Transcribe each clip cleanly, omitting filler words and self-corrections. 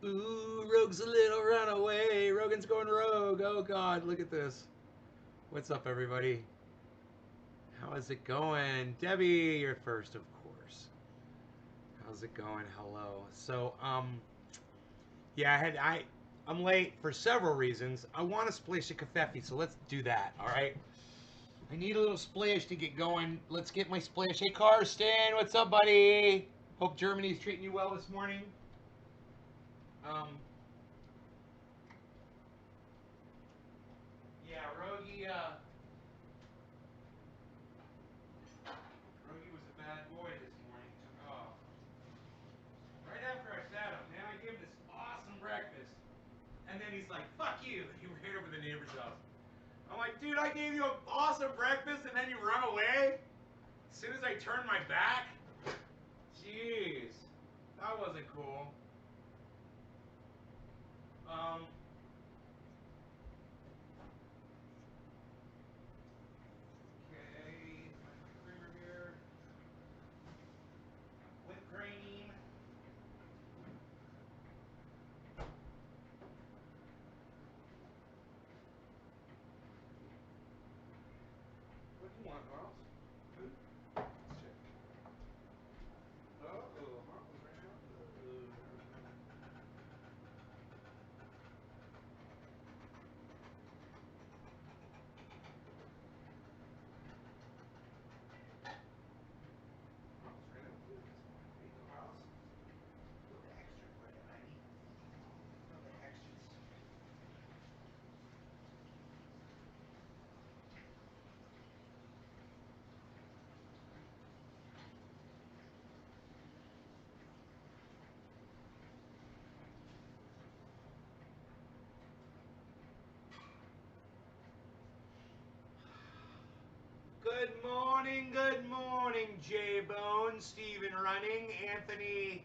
Ooh, Rogue's a little runaway. Rogan's going rogue. Oh, God, look at this. What's up, everybody? How is it going? Debbie, you're first, of course. How's it going? Hello. So, yeah, I'm late for several reasons. I want to splash a kafefe, so let's do that, all right? I need a little splash to get going. Let's get my splash. Hey, Karsten, what's up, buddy? Hope Germany's treating you well this morning. Yeah, Rogie was a bad boy this morning. Took off. Right after I fed him, man, I gave him this awesome breakfast. And then he's like, fuck you. He ran over the neighbor's house. I'm like, dude, I gave you an awesome breakfast and then you run away? As soon as I turned my back? Jeez. That wasn't cool. Okay, my creamer here. Whipped cream. What do you want, Miles? Food? Let's check. Uh-oh, Miles ran out. Miles ran out of food this morning. There you go, Miles. A little bit extra for you, buddy. A little bit extras. Good morning, J-Bone, Steven Running, Anthony,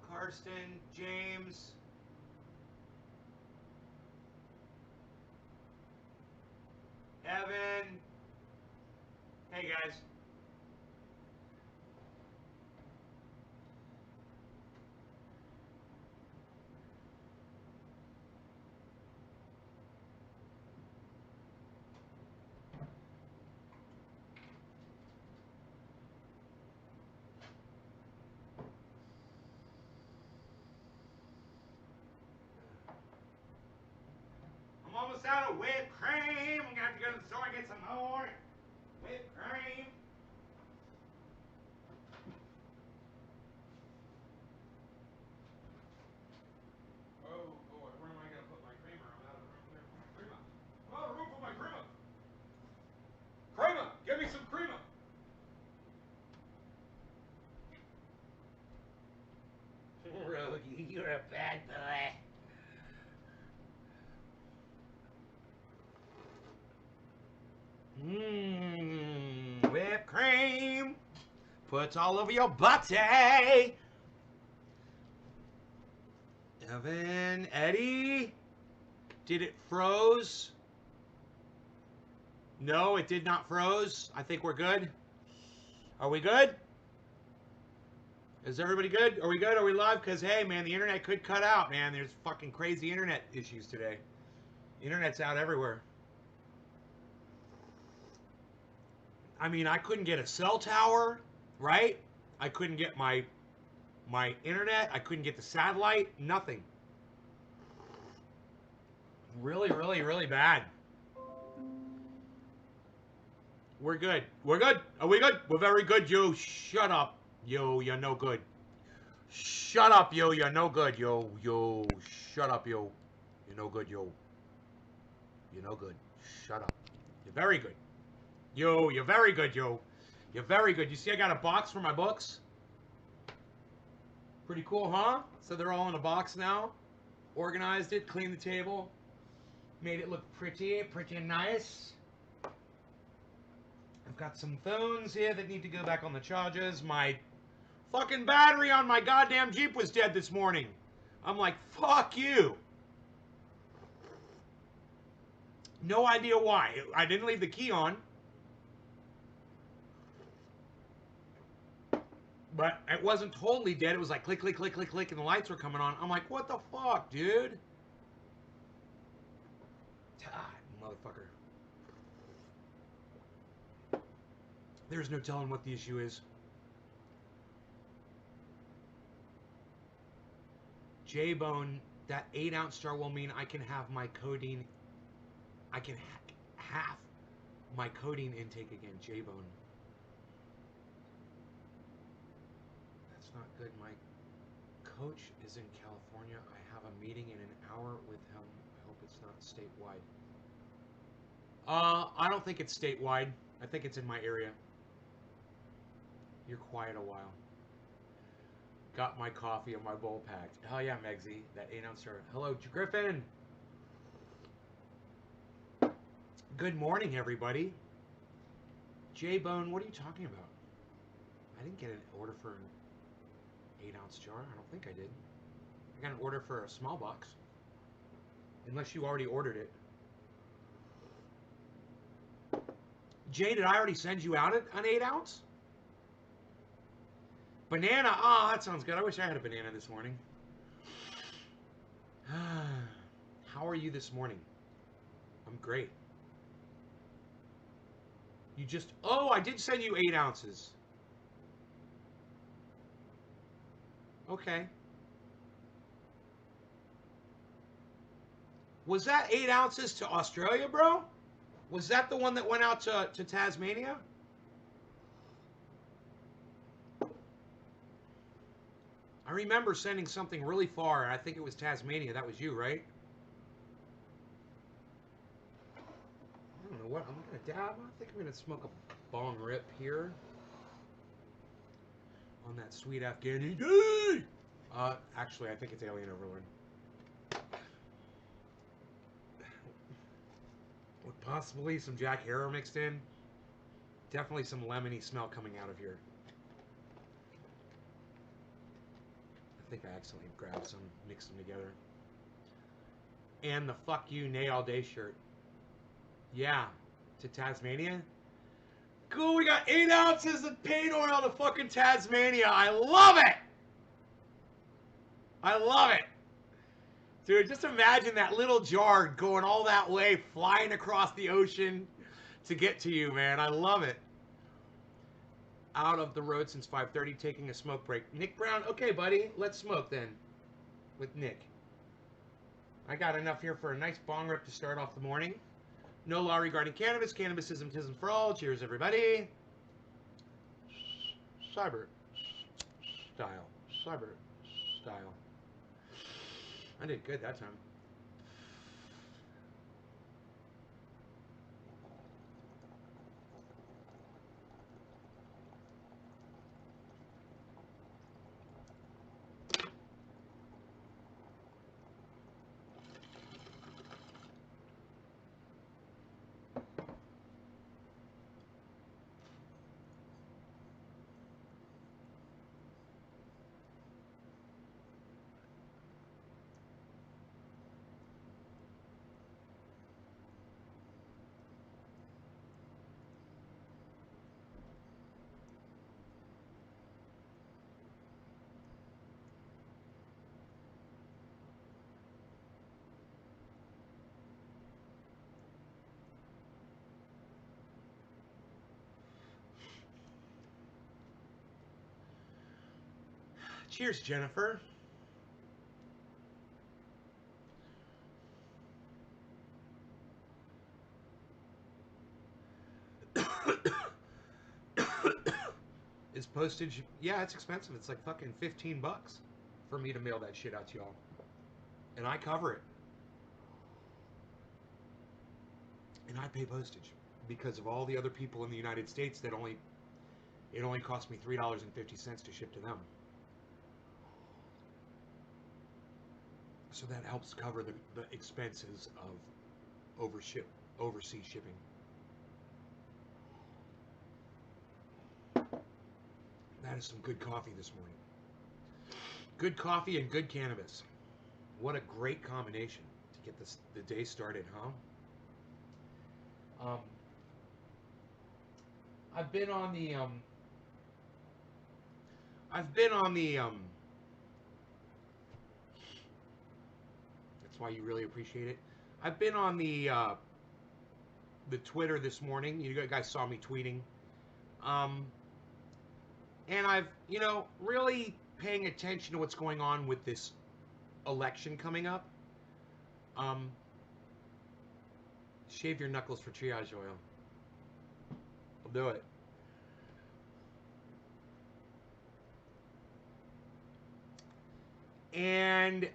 Karsten, James, Evan. Hey, guys. I'm almost out of whipped cream. I'm going to have to go to the store and get some more whipped cream. Oh, boy. Where am I going to put my creamer? I'm out of room there for my creamer. I'm out of room for my creamer. Creamer! Give me some creamer! Rogie, you're a bad boy. Mmm, whipped cream. Puts all over your butty. Evan, Eddie, did it froze? No, it did not froze. I think we're good. Are we good? Is everybody good? Are we good? Are we live? Because, hey, man, the internet could cut out, man. There's fucking crazy internet issues today. Internet's out everywhere. I mean, I couldn't get a cell tower, right? I couldn't get my internet. I couldn't get the satellite. Nothing. Really, really, really bad. We're good. We're good. Are we good? We're very good, yo. Shut up. Yo, you're no good. Shut up, yo. You're no good, yo. Yo. Shut up, yo. You're no good, yo. You're no good. Shut up. You're very good. Yo, you're very good, yo. You're very good. You see I got a box for my books? Pretty cool, huh? So they're all in a box now. Organized it, cleaned the table. Made it look pretty nice. I've got some phones here that need to go back on the charges. My fucking battery on my goddamn Jeep was dead this morning. I'm like, fuck you. No idea why. I didn't leave the key on. But it wasn't totally dead. It was like click, click, click, click, click, and the lights were coming on. I'm like, what the fuck, dude? Ah, motherfucker. There's no telling what the issue is. J-Bone, that 8-ounce jar will mean I can have my codeine. I can half my codeine intake again. J-Bone. That's not good. My coach is in California. I have a meeting in an hour with him. I hope it's not statewide. I don't think it's statewide. I think it's in my area. You're quiet a while. Got my coffee and my bowl packed. Hell yeah, Megsy. That 8-ounce jar. Hello, Griffin. Good morning, everybody. J-Bone, what are you talking about? I didn't get an order for an 8-ounce jar. I don't think I did. I got an order for a small box. Unless you already ordered it. Jay, did I already send you out an 8-ounce? Banana. Oh, that sounds good. I wish I had a banana this morning. How are you this morning? I'm great. You just... Oh, I did send you 8 ounces. Okay. Was that 8 ounces to Australia, bro? Was that the one that went out to Tasmania? I remember sending something really far, and I think it was Tasmania. That was you, right? I don't know what. I'm going to dab. I think I'm going to smoke a bong rip here. On that sweet Afghani. Actually, I think it's Alien Overlord. With possibly some Jack Harrow mixed in. Definitely some lemony smell coming out of here. I think I accidentally grabbed some, mixed them together. And the fuck you Nay All Day shirt. Yeah, to Tasmania. Cool, we got 8 ounces of paint oil to fucking Tasmania. I love it! I love it! Dude, just imagine that little jar going all that way, flying across the ocean to get to you, man. I love it. Out of the road since 5:30, taking a smoke break. Nick Brown, okay, buddy, let's smoke then. With Nick. I got enough here for a nice bong rip to start off the morning. No law regarding cannabis. Cannabisism tism for all. Cheers, everybody. Cyber style. Cyber style. I did good that time. Cheers, Jennifer. Is postage? Yeah, it's expensive. It's like fucking $15 for me to mail that shit out to y'all, and I cover it, and I pay postage because of all the other people in the United States that it only cost me $3.50 to ship to them. So that helps cover the expenses of overseas shipping. That is some good coffee this morning. Good coffee and good cannabis. What a great combination to get the day started, huh? I've been on the I've been on the That's why you really appreciate it. I've been on the Twitter this morning. You guys saw me tweeting. And I've, really paying attention to what's going on with this election coming up. Shave your knuckles for triage oil. I'll do it. And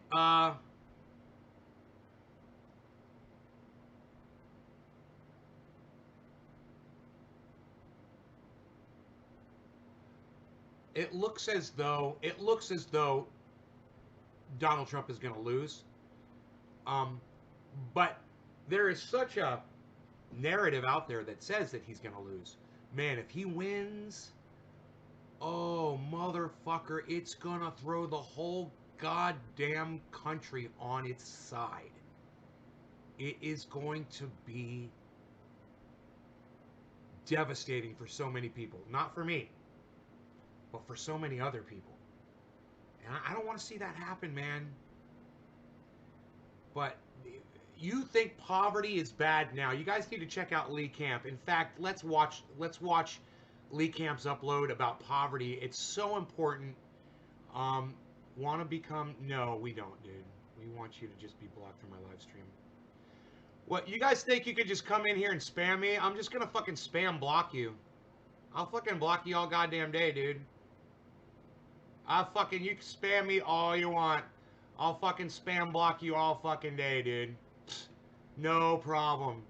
it looks as though Donald Trump is going to lose. But there is such a narrative out there that says that he's going to lose. Man, if he wins, oh motherfucker, it's going to throw the whole goddamn country on its side. It is going to be devastating for so many people. Not for me, but for so many other people. And I don't want to see that happen, man. But you think poverty is bad now. You guys need to check out Lee Camp. In fact, let's watch Lee Camp's upload about poverty. It's so important. Want to become... No, we don't, dude. We want you to just be blocked from my live stream. What, you guys think you could just come in here and spam me? I'm just gonna fucking spam block you. I'll fucking block you all goddamn day, dude. You can spam me all you want. I'll fucking spam block you all fucking day, dude. No problem.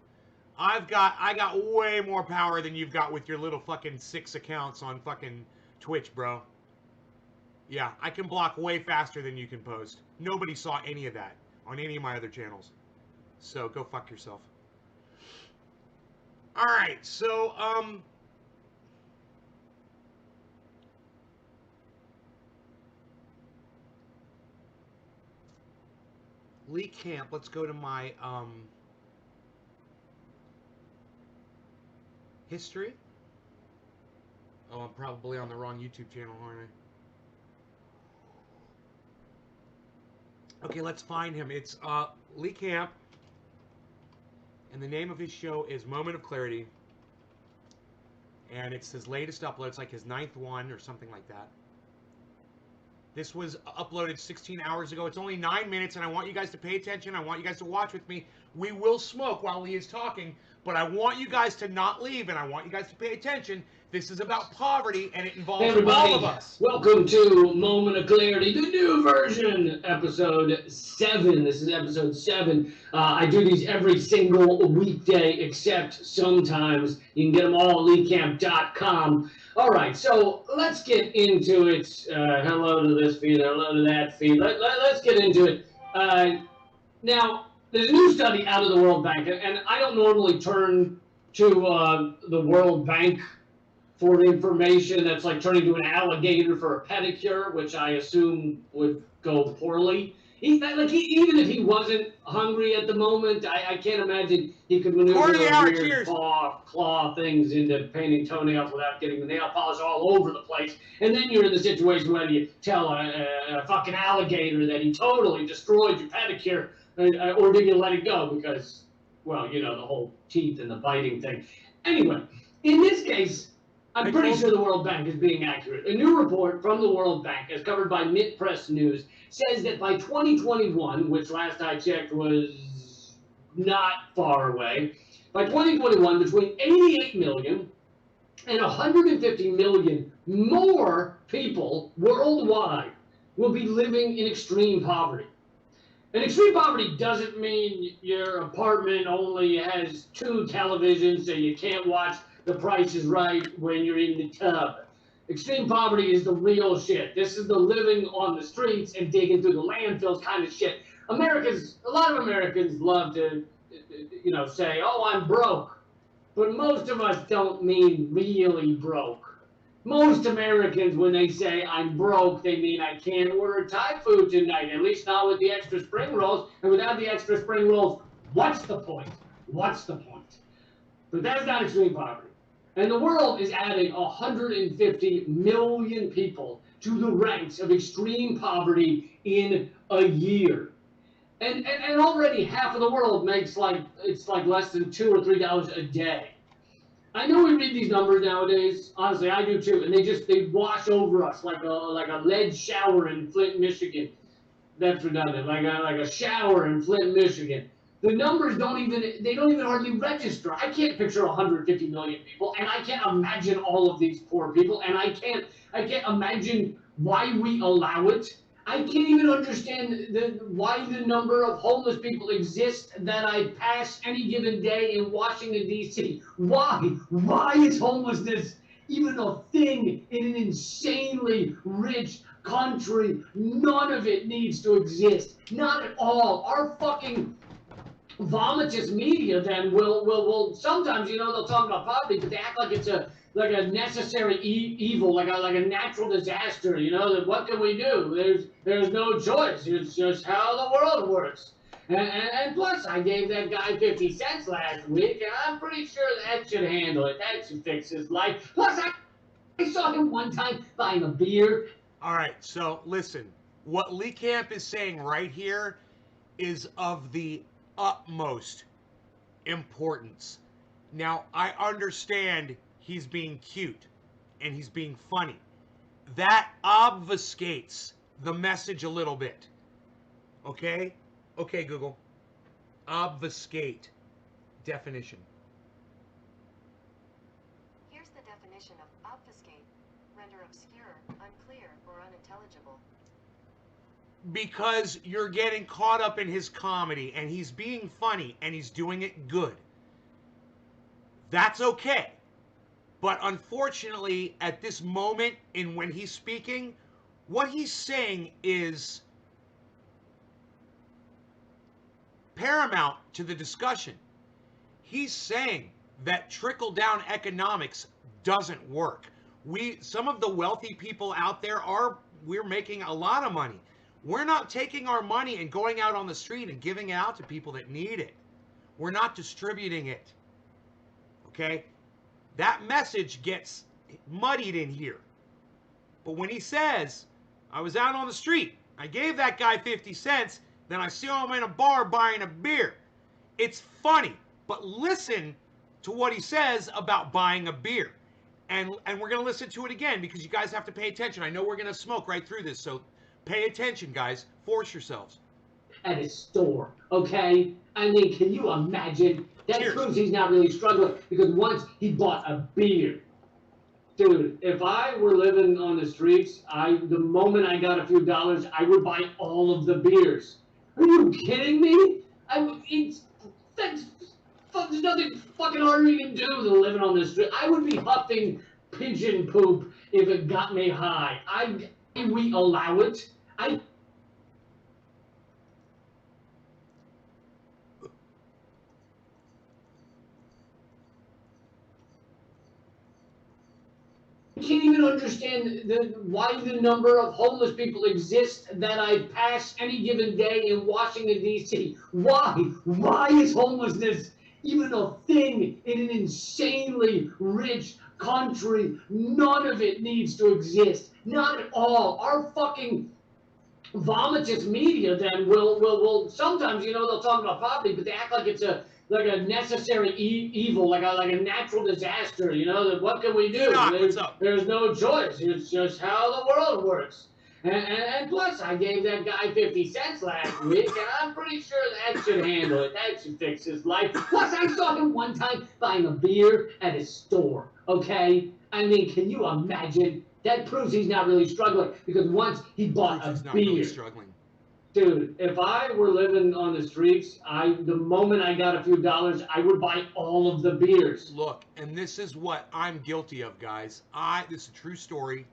I got way more power than you've got with your little fucking 6 accounts on fucking Twitch, bro. Yeah, I can block way faster than you can post. Nobody saw any of that on any of my other channels. So go fuck yourself. Alright, so, Lee Camp, let's go to my, history. Oh, I'm probably on the wrong YouTube channel, aren't I? Okay, let's find him. It's, Lee Camp. And the name of his show is Moment of Clarity. And it's his latest upload. It's like his 9th one or something like that. This was uploaded 16 hours ago. It's only 9 minutes, and I want you guys to pay attention. I want you guys to watch with me. We will smoke while Lee is talking, but I want you guys to not leave, and I want you guys to pay attention. This is about poverty, and it involves all of us. Welcome to Moment of Clarity, the new version, episode 7. This is episode 7. I do these every single weekday, except sometimes. You can get them all at leecamp.com. All right, so let's get into it. Hello to this feed, hello to that feed. Let's get into it. Now, there's a new study out of the World Bank, and I don't normally turn to the World Bank for information that's like turning to an alligator for a pedicure, which I assume would go poorly. Even if he wasn't hungry at the moment, I can't imagine he could maneuver those weird claw things into painting toenails without getting the nail polish all over the place. And then you're in the situation where you tell a fucking alligator that he totally destroyed your pedicure, or do you let it go because, well, you know, the whole teeth and the biting thing. Anyway, in this case, I'm pretty sure the World Bank is being accurate. A new report from the World Bank, as covered by MIT Press News, says that by 2021, which last I checked was not far away, by 2021, between 88 million and 150 million more people worldwide will be living in extreme poverty. And extreme poverty doesn't mean your apartment only has 2 televisions so you can't watch The Price is Right when you're in the tub. Extreme poverty is the real shit. This is the living on the streets and digging through the landfills kind of shit. A lot of Americans love to, say, oh, I'm broke. But most of us don't mean really broke. Most Americans, when they say I'm broke, they mean I can't order Thai food tonight, at least not with the extra spring rolls. And without the extra spring rolls, what's the point? What's the point? But that's not extreme poverty. And the world is adding 150 million people to the ranks of extreme poverty in a year. And already half of the world makes like less than $2 or $3 a day. I know we read these numbers nowadays. Honestly, I do too, and they wash over us like a lead shower in Flint, Michigan. That's redundant. Like a shower in Flint, Michigan. The numbers don't even hardly register. I can't picture 150 million people, and I can't imagine all of these poor people, and I can't imagine why we allow it. I can't even understand why the number of homeless people exist that I pass any given day in Washington, D.C. Why? Why is homelessness even a thing in an insanely rich country? None of it needs to exist. Not at all. Our fucking vomitous media then will sometimes, they'll talk about poverty, but they act like it's a necessary evil, like a natural disaster. That what can we do? There's no choice. It's just how the world works. And plus, I gave that guy 50 cents last week, and I'm pretty sure that should handle it. That should fix his life. Plus, I saw him one time buying a beer. All right, so listen. What Lee Camp is saying right here is of the utmost importance. Now, I understand he's being cute and he's being funny. That obfuscates the message a little bit. Okay? Okay, Google. Obfuscate. Definition. Here's the definition of obfuscate. Render obscure, unclear, or unintelligible. Because you're getting caught up in his comedy and he's being funny and he's doing it good. That's okay. But unfortunately, at this moment in when he's speaking, what he's saying is paramount to the discussion. He's saying that trickle-down economics doesn't work. Some of the wealthy people out there we're making a lot of money. We're not taking our money and going out on the street and giving it out to people that need it. We're not distributing it. Okay? That message gets muddied in here. But when he says, I was out on the street, I gave that guy 50 cents, then I saw him in a bar buying a beer. It's funny, but listen to what he says about buying a beer. And we're going to listen to it again because you guys have to pay attention. I know we're going to smoke right through this, so pay attention, guys. Force yourselves. At his store, okay? I mean, can you imagine? That Cheers. proves he's not really struggling because once he bought a beer. Dude, if I were living on the streets, the moment I got a few dollars, I would buy all of the beers. Are you kidding me? There's nothing fucking harder you can do than living on the street. I would be huffing pigeon poop if it got me high. We allow it. I can't even understand why the number of homeless people exist that I pass any given day in Washington, D.C. Why? Why is homelessness even a thing in an insanely rich country? None of it needs to exist. Not at all. Our fucking vomitous media then will sometimes, they'll talk about poverty, but they act like it's a necessary evil, like a natural disaster. That what can we do? There's no choice. It's just how the world works. And plus, I gave that guy 50 cents last week, and I'm pretty sure that should handle it. That should fix his life. Plus, I saw him one time buying a beer at his store, okay? I mean, can you imagine? That proves he's not really struggling because once he bought a beer. Really struggling. Dude, if I were living on the streets, the moment I got a few dollars, I would buy all of the beers. Look, and this is what I'm guilty of, guys. This is a true story.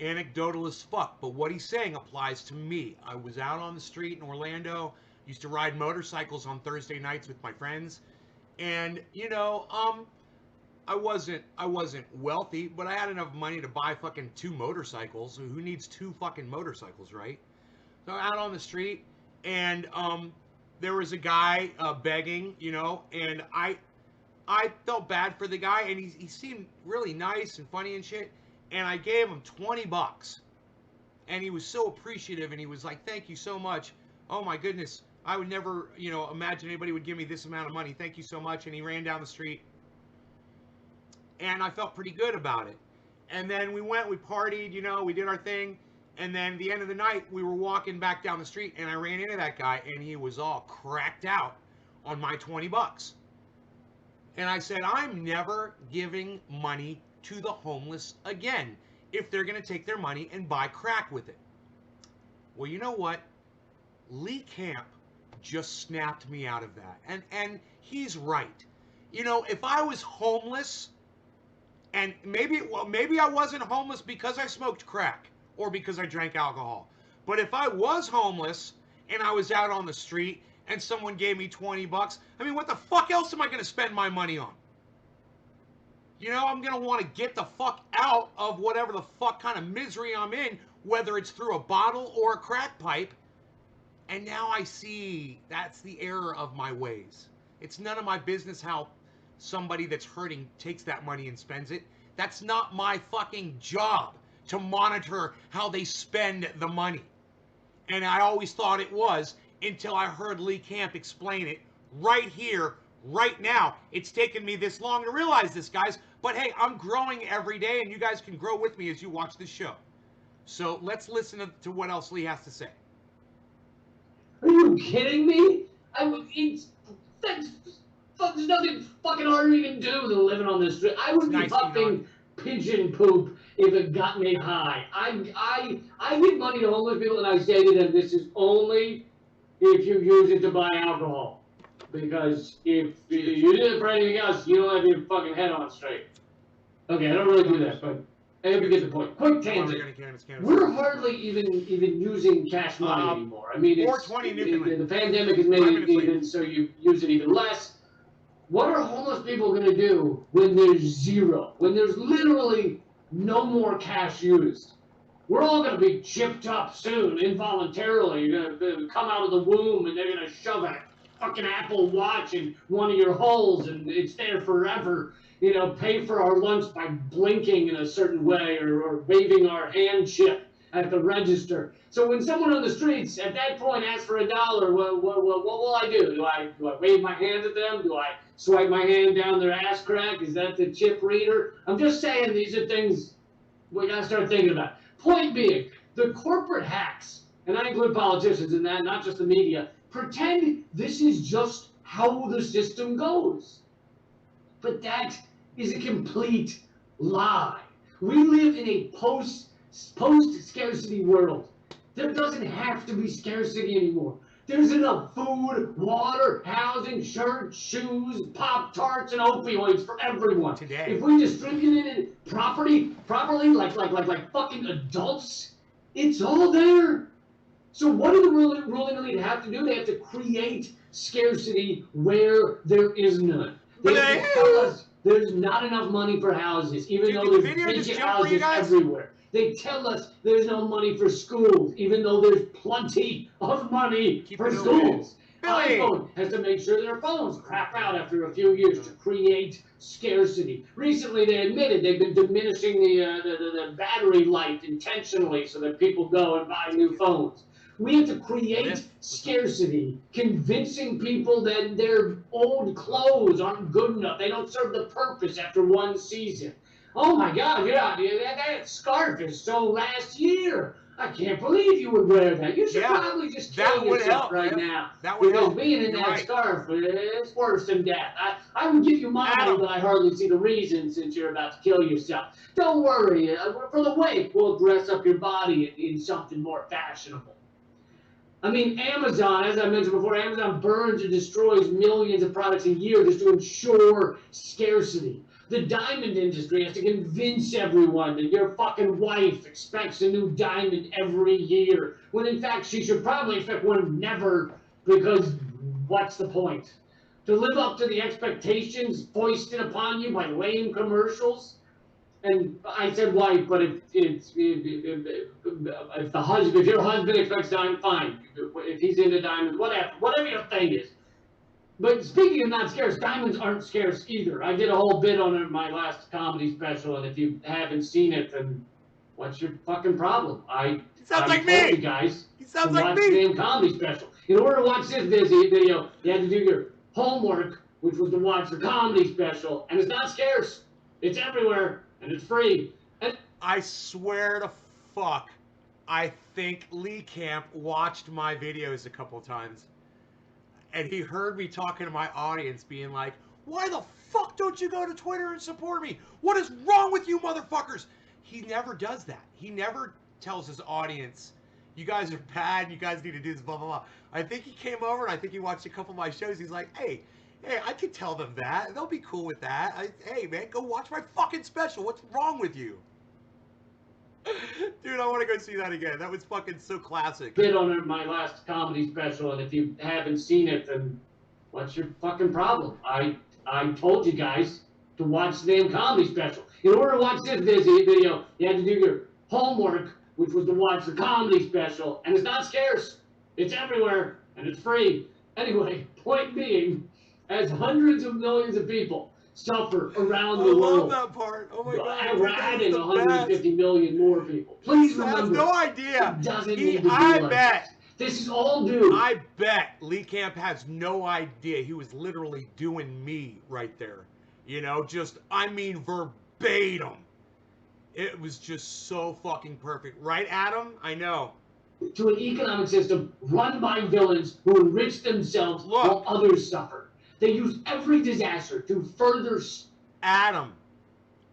Anecdotal as fuck, but what he's saying applies to me. I was out on the street in Orlando, used to ride motorcycles on Thursday nights with my friends, and I wasn't wealthy, but I had enough money to buy fucking 2 motorcycles. So who needs 2 fucking motorcycles, right? So out on the street, and there was a guy begging, and I felt bad for the guy, and he seemed really nice and funny and shit. And I gave him 20 bucks. And he was so appreciative, and he was like, thank you so much. Oh my goodness. I would never, imagine anybody would give me this amount of money. Thank you so much. And he ran down the street. And I felt pretty good about it. And then we partied, we did our thing. And then at the end of the night, we were walking back down the street, and I ran into that guy, and he was all cracked out on my 20 bucks. And I said, I'm never giving money to the homeless again if they're going to take their money and buy crack with it. Well, you know what? Lee Camp just snapped me out of that. And he's right. If I was homeless, and maybe I wasn't homeless because I smoked crack or because I drank alcohol. But if I was homeless and I was out on the street and someone gave me 20 bucks, I mean, what the fuck else am I going to spend my money on? I'm going to want to get the fuck out of whatever the fuck kind of misery I'm in, whether it's through a bottle or a crack pipe. And now I see that's the error of my ways. It's none of my business how somebody that's hurting takes that money and spends it. That's not my fucking job to monitor how they spend the money. And I always thought it was until I heard Lee Camp explain it right here, right now. It's taken me this long to realize this, guys. But hey, I'm growing every day, and you guys can grow with me as you watch this show. So let's listen to what else Lee has to say. Are you kidding me? There's nothing fucking harder you can do than living on this street. I would be puffing pigeon poop if it got me high. I give money to homeless people, and I say to them, this is only if you use it to buy alcohol. Because if you did it for anything else, you don't have your fucking head on straight. Okay, I don't really do that, but I hope you get the point. Quick tangent. We're hardly even using cash money anymore. I mean, the pandemic has made it even so you use it even less. What are homeless people going to do when there's zero? When there's literally no more cash used? We're all going to be chipped up soon, involuntarily. You're going to come out of the womb, and they're going to shove a fucking Apple Watch in one of your holes, and it's there forever. Pay for our lunch by blinking in a certain way or waving our hand chip at the register. So when someone on the streets at that point asks for $1, what will I do? Do I wave my hand at them? Do I swipe my hand down their ass crack? Is that the chip reader? I'm just saying these are things we got to start thinking about. Point being, the corporate hacks, and I include politicians in that, not just the media, pretend this is just how the system goes. But that is a complete lie. We live in a post-scarcity world. There doesn't have to be scarcity anymore. There's enough food, water, housing, shirts, shoes, Pop-Tarts, and opioids for everyone. Today. If we distributed it properly, like fucking adults, it's all there. So what do the ruling elite have to do? They have to create scarcity where there is none. They have to tell us there's not enough money for houses, even though there's vacant houses everywhere. They tell us there's no money for schools, even though there's plenty of money for schools. iPhone has to make sure their phones crap out after a few years to create scarcity. Recently, they admitted they've been diminishing the battery life intentionally so that people go and buy new phones. We have to create scarcity, convincing people that their old clothes aren't good enough. They don't serve the purpose after one season. Oh my God, that scarf is so last year. I can't believe you would wear that. You should probably just kill yourself right now. That would help. Being in that scarf is worse than death. I would give you mine, but I hardly see the reason since you're about to kill yourself. Don't worry. For the wake, we'll dress up your body in something more fashionable. I mean, Amazon, as I mentioned before, Amazon burns and destroys millions of products a year just to ensure scarcity. The diamond industry has to convince everyone that your fucking wife expects a new diamond every year, when in fact she should probably expect one never, because what's the point? To live up to the expectations foisted upon you by lame commercials? And I said wife, but if your husband expects diamond, fine. If he's into diamonds, whatever your thing is. But speaking of not scarce, diamonds aren't scarce either. I did a whole bit on it in my last comedy special, and if you haven't seen it, then what's your fucking problem? I Sounds like told you me. guys He to sounds like watch me. the damn comedy special. In order to watch this video, you had to do your homework, which was to watch the comedy special, and it's not scarce. It's everywhere, and it's free. And I swear to fuck, I think Lee Camp watched my videos a couple times. And he heard me talking to my audience being like, why the fuck don't you go to Twitter and support me? What is wrong with you motherfuckers? He never does that. He never tells his audience, you guys are bad, you guys need to do this, blah, blah, blah. I think he came over and I think he watched a couple of my shows. He's like, hey, I could tell them that. They'll be cool with that. Hey, man, go watch my fucking special. What's wrong with you? Dude, I want to go see that again. That was fucking so classic. bit on it in my last comedy special, and if you haven't seen it, then what's your fucking problem? I told you guys to watch the damn comedy special. In order to watch this video, you had to do your homework, which was to watch the comedy special, and it's not scarce. It's everywhere, and it's free. Anyway, point being, as hundreds of millions of people suffer around the I love world, that part. Oh my god. and we're dude, that is adding the 150 best. million more people. Please He has remember, no idea. it doesn't He, need to be I like bet. this. This is all due. I bet Lee Camp has no idea. He was literally doing me right there. You know, just, I mean, verbatim. It was just so fucking perfect. Right, Adam? I know. To an economic system run by villains who enrich themselves while others suffer. They use every disaster to further. Adam,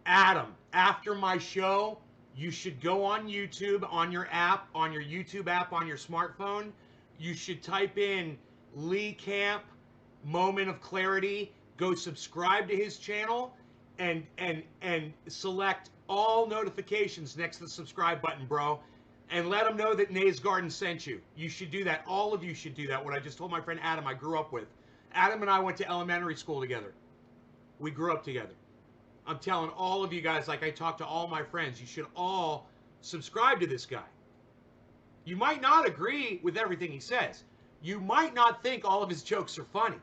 after my show, you should go on YouTube, on your app, on your YouTube app, on your smartphone. You should type in Lee Camp Moment of Clarity. Go subscribe to his channel and select all notifications next to the subscribe button, bro. And let him know that Nays Garden sent you. You should do that. All of you should do that. What I just told my friend Adam I grew up with. Adam and I went to elementary school together. We grew up together. I'm telling all of you guys, like I talk to all my friends, you should all subscribe to this guy. You might not agree with everything he says. You might not think all of his jokes are funny.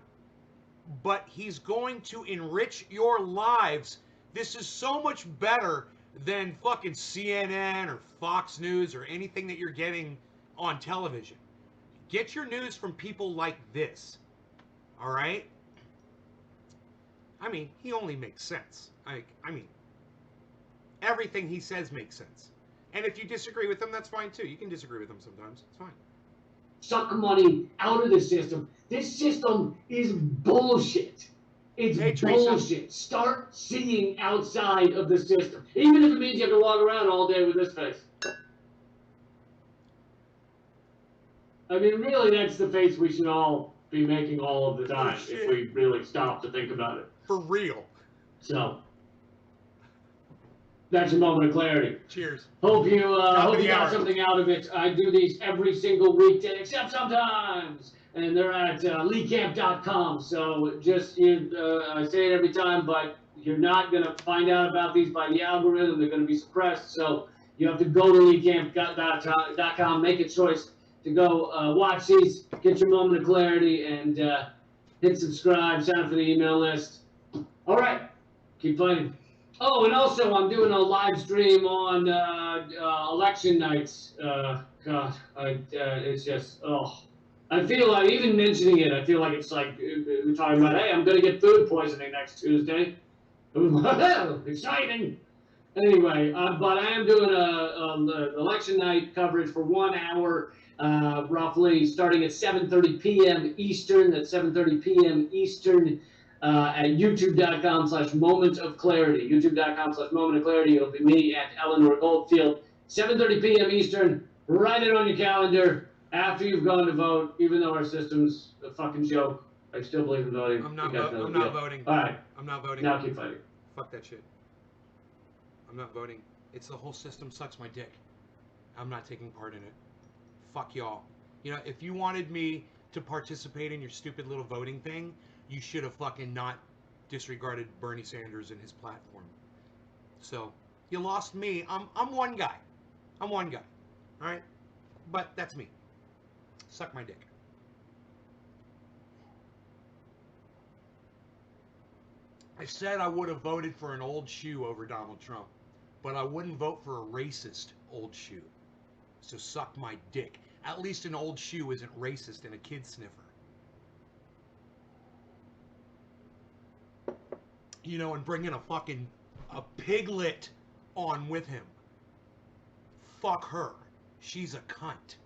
But he's going to enrich your lives. This is so much better than fucking CNN or Fox News or anything that you're getting on television. Get your news from people like this. All right? I mean, he only makes sense. I mean, everything he says makes sense. And if you disagree with him, that's fine too. You can disagree with him sometimes. It's fine. Suck money out of the system. This system is bullshit. It's bullshit. Start seeing outside of the system. Even if it means you have to walk around all day with this face. I mean, really, that's the face we should all be making all of the time if we really stop to think about it. For real. So, that's your moment of clarity. Cheers. Hope you got something out of it. I do these every single weekday, except sometimes. And they're at leecamp.com. So just, I say it every time, but you're not going to find out about these by the algorithm. They're going to be suppressed. So you have to go to leecamp.com, make a choice to go watch these, get your moment of clarity, and hit subscribe, sign up for the email list. All right, keep fighting. Oh, and also I'm doing a live stream on election nights. God, it's just, I feel like, even mentioning it, I feel like it's like we're talking about, hey, I'm going to get food poisoning next Tuesday. Exciting. Anyway, but I am doing a election night coverage for 1 hour, roughly starting at 7:30 p.m. Eastern. That's 7:30 p.m. Eastern at youtube.com/moment of clarity. youtube.com/moment of clarity. It'll be me and Eleanor Goldfield. 7:30 p.m. Eastern. Write it on your calendar after you've gone to vote, even though our system's a fucking joke. I still believe in voting. I'm not voting. All right. I'm not voting. Now keep fighting. Fuck that shit. I'm not voting. It's the whole system sucks my dick. I'm not taking part in it. Fuck y'all. You know, if you wanted me to participate in your stupid little voting thing, you should have fucking not disregarded Bernie Sanders and his platform. So, you lost me. I'm one guy. I'm one guy. All right? But that's me. Suck my dick. I said I would have voted for an old shoe over Donald Trump, but I wouldn't vote for a racist old shoe. So suck my dick. At least an old shoe isn't racist and a kid sniffer. You know, and bringing a piglet on with him. Fuck her. She's a cunt.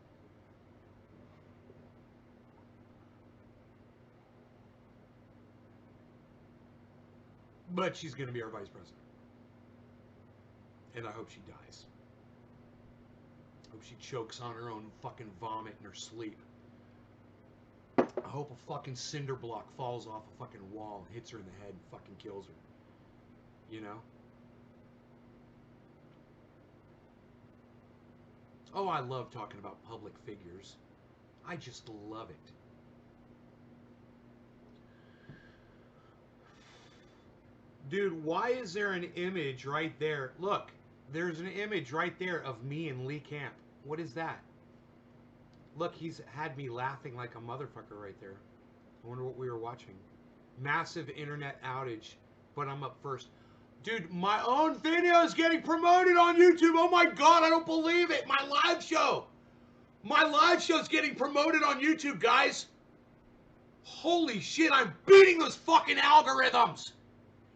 But she's going to be our vice president. And I hope she dies. I hope she chokes on her own fucking vomit in her sleep. I hope a fucking cinder block falls off a fucking wall and hits her in the head and fucking kills her. You know? Oh, I love talking about public figures. I just love it. Dude, why is there an image right there? Look, there's an image right there of me and Lee Camp. What is that? Look, he's had me laughing like a motherfucker right there. I wonder what we were watching. Massive internet outage, but I'm up first. Dude, my own video is getting promoted on YouTube. Oh my God, I don't believe it. My live show. My live show's getting promoted on YouTube, guys. Holy shit, I'm beating those fucking algorithms.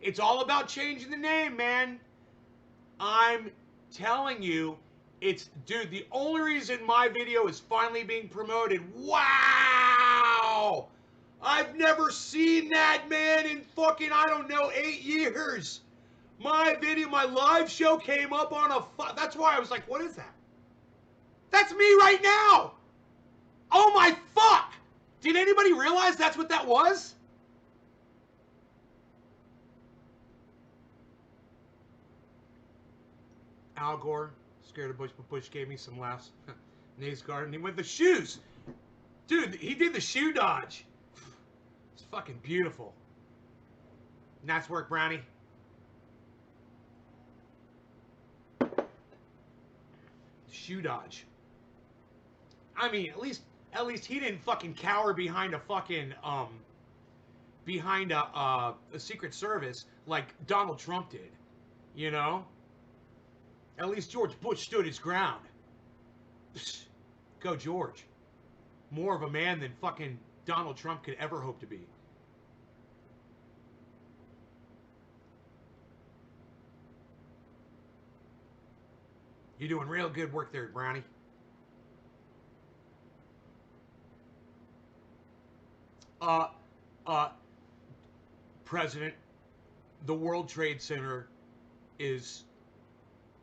It's all about changing the name, man. I'm telling you, dude, the only reason my video is finally being promoted. Wow! I've never seen that, man, in fucking, I don't know, 8 years. My video, my live show came up on that's why I was like, what is that? That's me right now! Oh my fuck! Did anybody realize that's what that was? Al Gore, scared of Bush, but Bush gave me some laughs. Nays Garden, he went the shoes. Dude, he did the shoe dodge. It's fucking beautiful. Nice work, Brownie. Shoe dodge. I mean, at least he didn't fucking cower behind a fucking behind a Secret Service like Donald Trump did. You know? At least George Bush stood his ground. Psst. Go George. More of a man than fucking Donald Trump could ever hope to be. You're doing real good work there, Brownie. President, the World Trade Center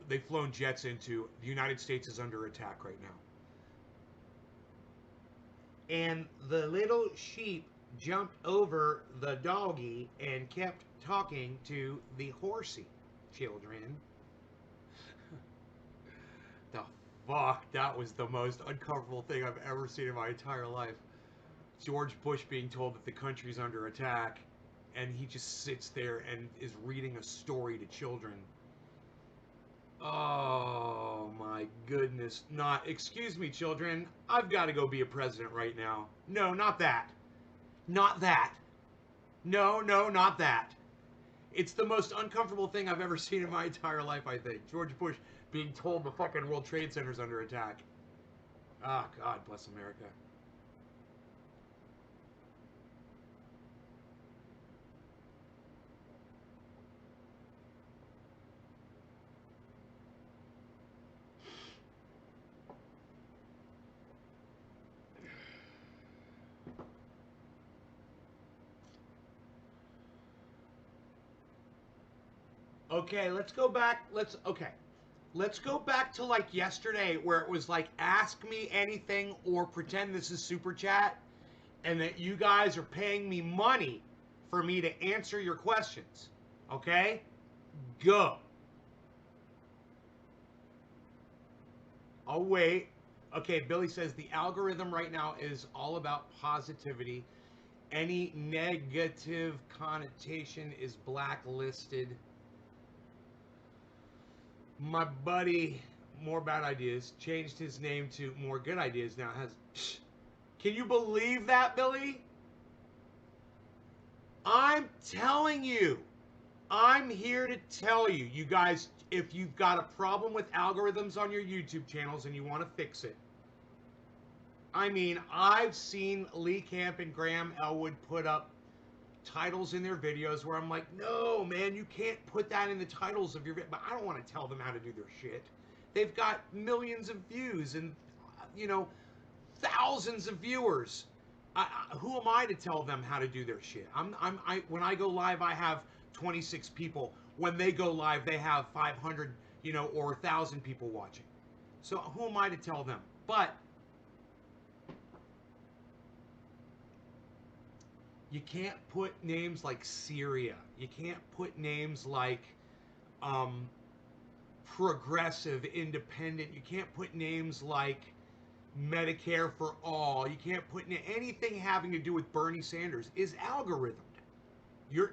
they've flown jets into. The United States is under attack right now. And the little sheep jumped over the doggy and kept talking to the horsey children. The fuck? That was the most uncomfortable thing I've ever seen in my entire life. George Bush being told that the country's under attack, and he just sits there and is reading a story to children. Oh my goodness. Excuse me, children, I've got to go be a president right now. No, not that. Not that. No, not that. It's the most uncomfortable thing I've ever seen in my entire life, I think. George Bush being told the fucking World Trade Center's under attack. Ah, God bless America. Okay, let's go back. Let's go back to like yesterday where it was like ask me anything or pretend this is super chat and that you guys are paying me money for me to answer your questions. Okay? Go. I'll wait. Okay, Billy says the algorithm right now is all about positivity. Any negative connotation is blacklisted. My buddy, More Bad Ideas, changed his name to More Good Ideas. Now has... Can you believe that, Billy? I'm telling you. I'm here to tell you, you guys, if you've got a problem with algorithms on your YouTube channels and you want to fix it. I mean, I've seen Lee Camp and Graham Elwood put up titles in their videos where I'm like, no, man, you can't put that in the titles of your video. But I don't want to tell them how to do their shit. They've got millions of views and, you know, thousands of viewers. Who am I to tell them how to do their shit? When I go live, I have 26 people. When they go live, they have 500, you know, or 1,000 people watching. So who am I to tell them? But you can't put names like Syria. You can't put names like progressive, independent. You can't put names like Medicare for all. You can't put anything having to do with Bernie Sanders is algorithmed.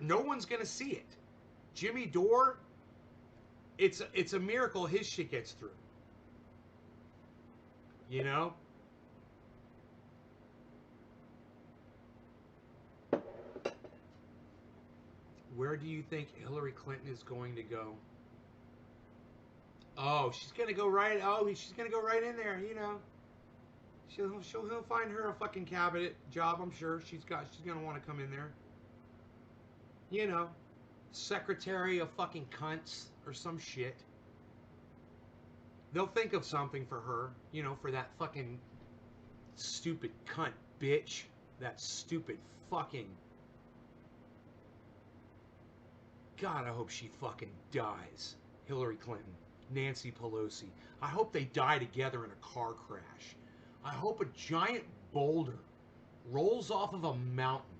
No one's gonna see it. Jimmy Dore, it's a miracle his shit gets through. You know? Where do you think Hillary Clinton is going to go? Oh, she's gonna go right. Oh, she's gonna go right in there. You know, he'll find her a fucking cabinet job. I'm sure she's gonna want to come in there. You know, secretary of fucking cunts or some shit. They'll think of something for her. You know, for that fucking stupid cunt bitch. That stupid fucking. God, I hope she fucking dies. Hillary Clinton. Nancy Pelosi. I hope they die together in a car crash. I hope a giant boulder rolls off of a mountain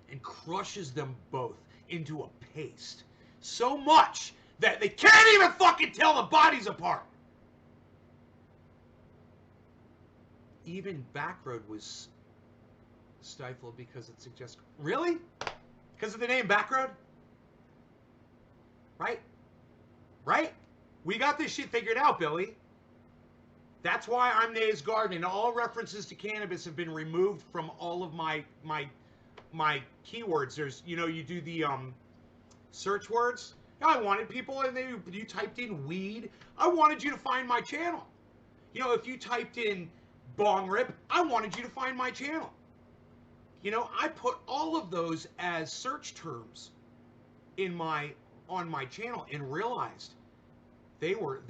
and crushes them both into a paste. So much that they can't even fucking tell the bodies apart. Even Backroad was stifled because it suggests... Really? Because of the name Backroad? Right? Right? We got this shit figured out, Billy. That's why I'm Nays Garden. And all references to cannabis have been removed from all of my keywords. There's, you know, you do the search words. I wanted people, and you typed in weed. I wanted you to find my channel. You know, if you typed in bong rip, I wanted you to find my channel. You know, I put all of those as search terms on my channel and realized they were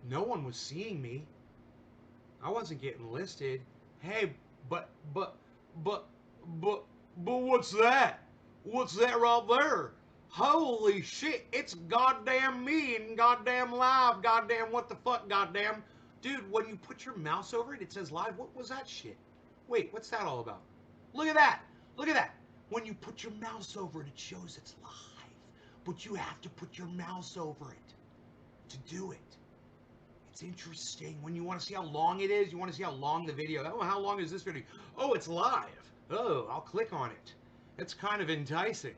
no one was seeing me. I wasn't getting listed. Hey, but what's that? What's that right there? Holy shit, it's goddamn me and goddamn live, goddamn what the fuck, goddamn. Dude, when you put your mouse over it, it says live. What was that shit? Wait, what's that all about? Look at that. Look at that. When you put your mouse over it, it shows it's live. But you have to put your mouse over it to do it. It's interesting. When you want to see how long it is, you want to see how long the video. Oh, how long is this video? Oh, it's live. Oh, I'll click on it. It's kind of enticing.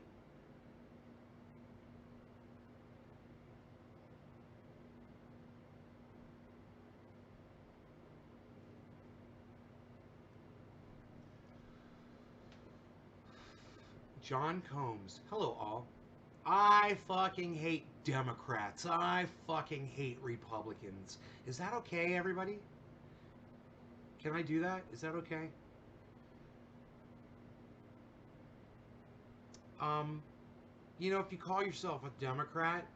John Combs. Hello, all. I fucking hate Democrats. I fucking hate Republicans. Is that okay, everybody? Can I do that? Is that okay? You know, if you call yourself a Democrat,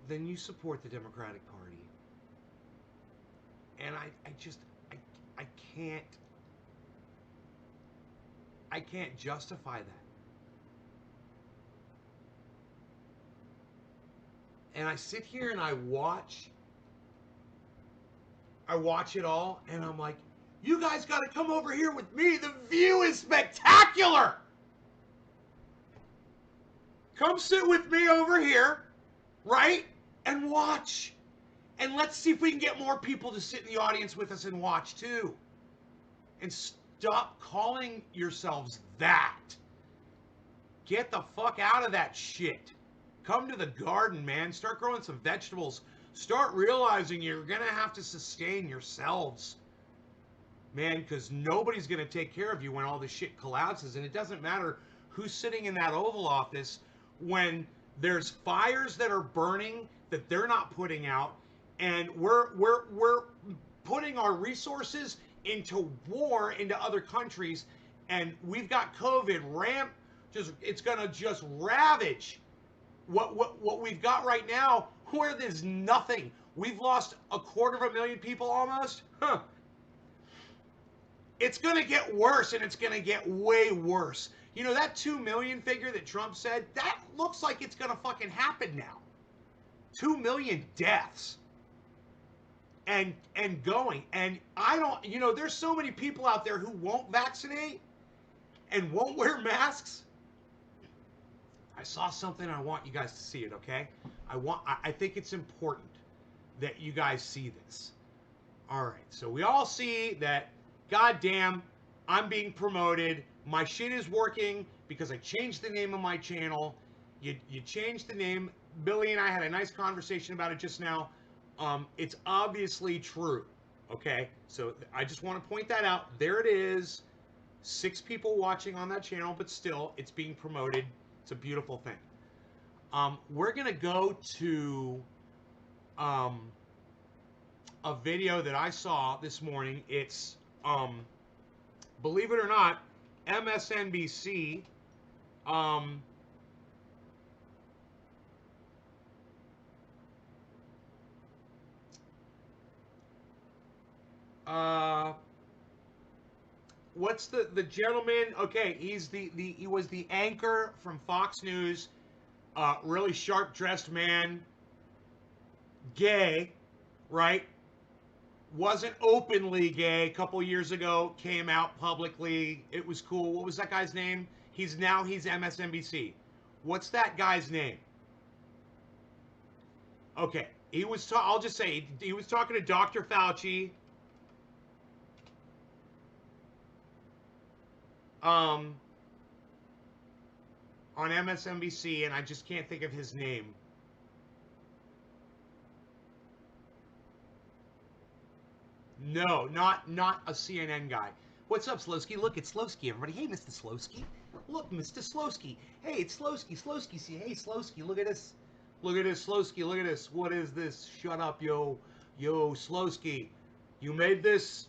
then you support the Democratic Party. And I can't justify that. And I sit here and I watch it all, and I'm like, you guys got to come over here with me. The view is spectacular. Come sit with me over here, right? And watch. And let's see if we can get more people to sit in the audience with us and watch too. And stop calling yourselves that. Get the fuck out of that shit. Come to the garden, man. Start growing some vegetables. Start realizing you're going to have to sustain yourselves. Man, because nobody's going to take care of you when all this shit collapses. And it doesn't matter who's sitting in that Oval Office when there's fires that are burning that they're not putting out, and we're putting our resources into war into other countries, and we've got COVID it's gonna just ravage what we've got right now, where there's nothing. We've lost 250,000 people almost. It's going to get worse, and it's going to get way worse. You know, that 2 million figure that Trump said, that looks like it's going to fucking happen now. 2 million deaths. And going. And I don't, you know, there's so many people out there who won't vaccinate and won't wear masks. I saw something, and I want you guys to see it, okay? I think it's important that you guys see this. All right, so we all see that, goddamn, I'm being promoted. My shit is working because I changed the name of my channel. You changed the name. Billy and I had a nice conversation about it just now. It's obviously true, okay? So I just want to point that out. There it is. 6 people watching on that channel, but still, it's being promoted. It's a beautiful thing. We're going to go to a video that I saw this morning. It's, believe it or not, MSNBC. What's the gentleman? Okay, he was the anchor from Fox News. Really sharp dressed man. Gay, right? Wasn't openly gay. A couple years ago, came out publicly. It was cool. What was that guy's name? He's MSNBC. What's that guy's name? Okay, I'll just say he was talking to Dr. Fauci. On MSNBC, and I just can't think of his name. No, not a CNN guy. What's up, Slowski? Look, it's Slowski, everybody. Hey, Mr. Slowski. Look, Mr. Slowski. Hey, it's Slowski. Slowski, see, hey, Slowski, look at this. Look at this, Slowski, look at this. What is this? Shut up, yo. Yo, Slowski. You made this?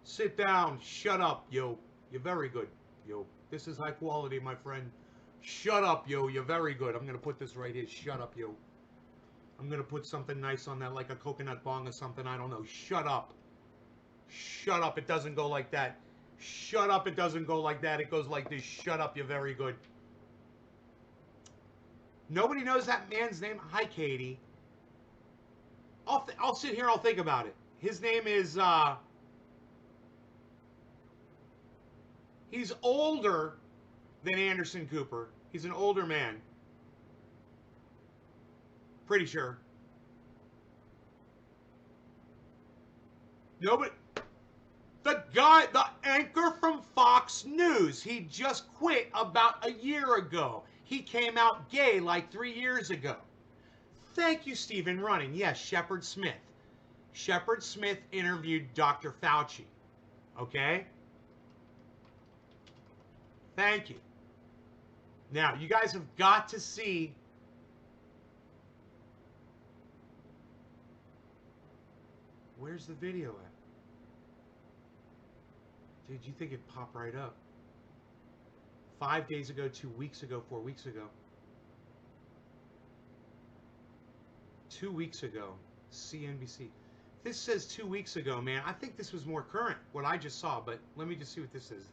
Sit down. Shut up, yo. You're very good, yo. This is high quality, my friend. Shut up, yo. You're very good. I'm going to put this right here. Shut up, yo. I'm going to put something nice on that, like a coconut bong or something. I don't know. Shut up. Shut up. It doesn't go like that. Shut up. It doesn't go like that. It goes like this. Shut up. You're very good. Nobody knows that man's name. Hi, Katie. I'll sit here. I'll think about it. His name is, he's older than Anderson Cooper. He's an older man. Pretty sure. Nobody. The anchor from Fox News. He just quit about a year ago. He came out gay like 3 years ago. Thank you, Stephen Running. Yes, Shepard Smith. Shepard Smith interviewed Dr. Fauci. Okay? Thank you. Now, you guys have got to see. Where's the video at? Dude, you think it'd pop right up? 5 days ago, 2 weeks ago, 4 weeks ago. 2 weeks ago, CNBC. This says 2 weeks ago, man. I think this was more current, what I just saw, but let me just see what this is.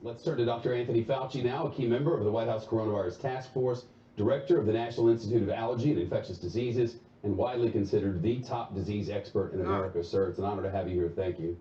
Let's turn to Dr. Anthony Fauci now, a key member of the White House Coronavirus Task Force, director of the National Institute of Allergy and Infectious Diseases, and widely considered the top disease expert in America. Sir, it's an honor to have you here. Thank you.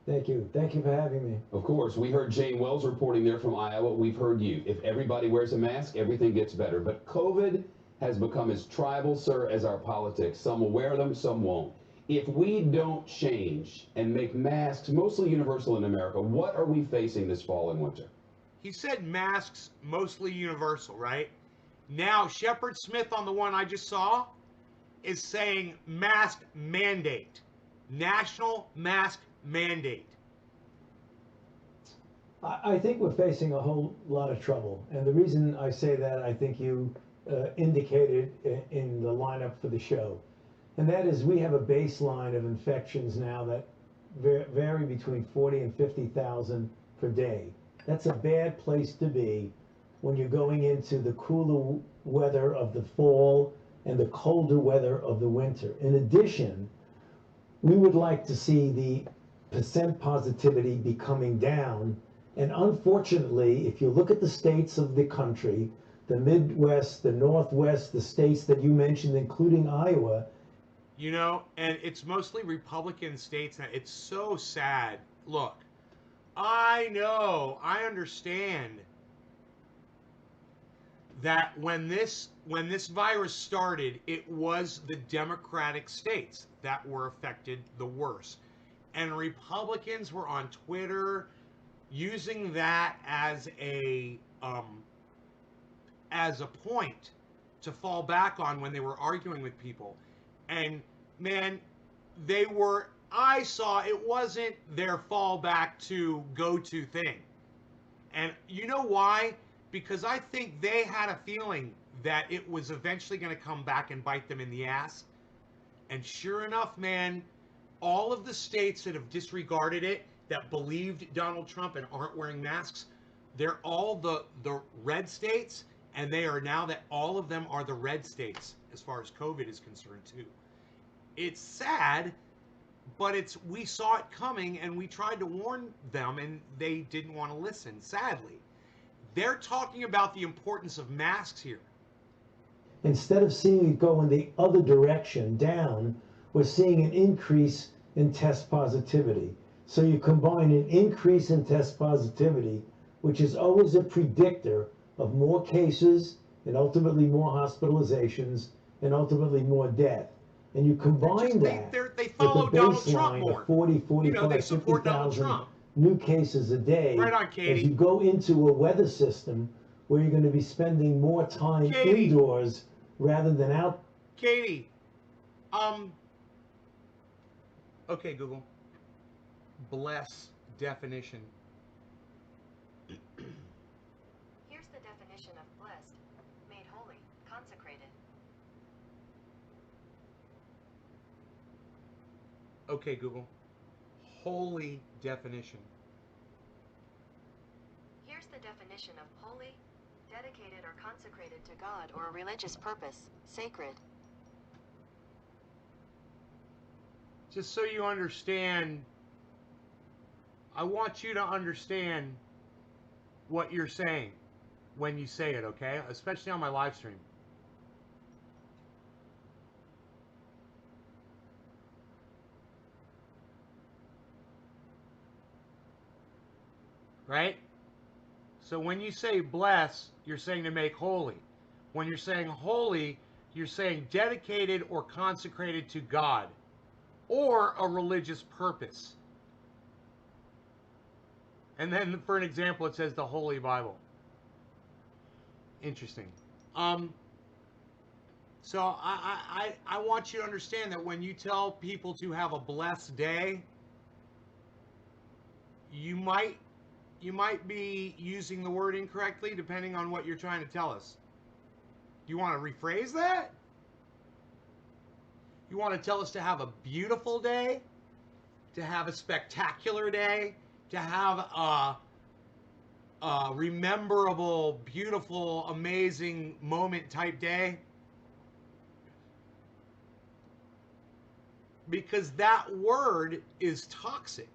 Thank you. Thank you for having me. Of course, we heard Jane Wells reporting there from Iowa. We've heard you. If everybody wears a mask, everything gets better. But COVID has become as tribal, sir, as our politics. Some will wear them, some won't. If we don't change and make masks mostly universal in America, what are we facing this fall and winter? He said masks mostly universal, right? Now, Shepard Smith on the one I just saw is saying mask mandate. National mask mandate. I think we're facing a whole lot of trouble. And the reason I say that, I think you indicated in the lineup for the show. And that is we have a baseline of infections now that vary between 40 and 50,000 per day. That's a bad place to be when you're going into the cooler weather of the fall and the colder weather of the winter. In addition, we would like to see the percent positivity be coming down. And unfortunately, if you look at the states of the country, the Midwest, the Northwest, the states that you mentioned, including Iowa. You know, and it's mostly Republican states. It's so sad. Look, I know, I understand that when this virus started, it was the Democratic states that were affected the worst. And Republicans were on Twitter using that as a point to fall back on when they were arguing with people. And man, I saw it wasn't their fallback to go-to thing. And you know why? Because I think they had a feeling that it was eventually going to come back and bite them in the ass. And sure enough, man, all of the states that have disregarded it, that believed Donald Trump and aren't wearing masks, they're all the red states, and they are now that all of them are the red states as far as COVID is concerned too. It's sad, but we saw it coming and we tried to warn them and they didn't want to listen, sadly. They're talking about the importance of masks here. Instead of seeing it go in the other direction, down, we're seeing an increase in test positivity. So you combine an increase in test positivity, which is always a predictor of more cases and ultimately more hospitalizations and ultimately more death. And you combine they follow with the Donald Trump baseline more. of 40, 45, they support Donald 50,000 Trump. new cases a day. Right on, Katie. As you go into a weather system where you're going to be spending more time indoors rather than out. Katie, okay, Google. Bless definition. Here's the definition of blessed: made holy, consecrated. Okay, Google. Holy definition. Here's the definition of holy: dedicated or consecrated to God or a religious purpose, sacred. Just so you understand, I want you to understand what you're saying when you say it, okay? Especially on my live stream. Right? So when you say bless, you're saying to make holy. When you're saying holy, you're saying dedicated or consecrated to God or a religious purpose. And then for an example, it says the Holy Bible. Interesting. So I want you to understand that when you tell people to have a blessed day, you might be using the word incorrectly depending on what you're trying to tell us. You want to rephrase that? You want to tell us to have a beautiful day? To have a spectacular day? To have a rememberable, beautiful, amazing moment type day? Because that word is toxic.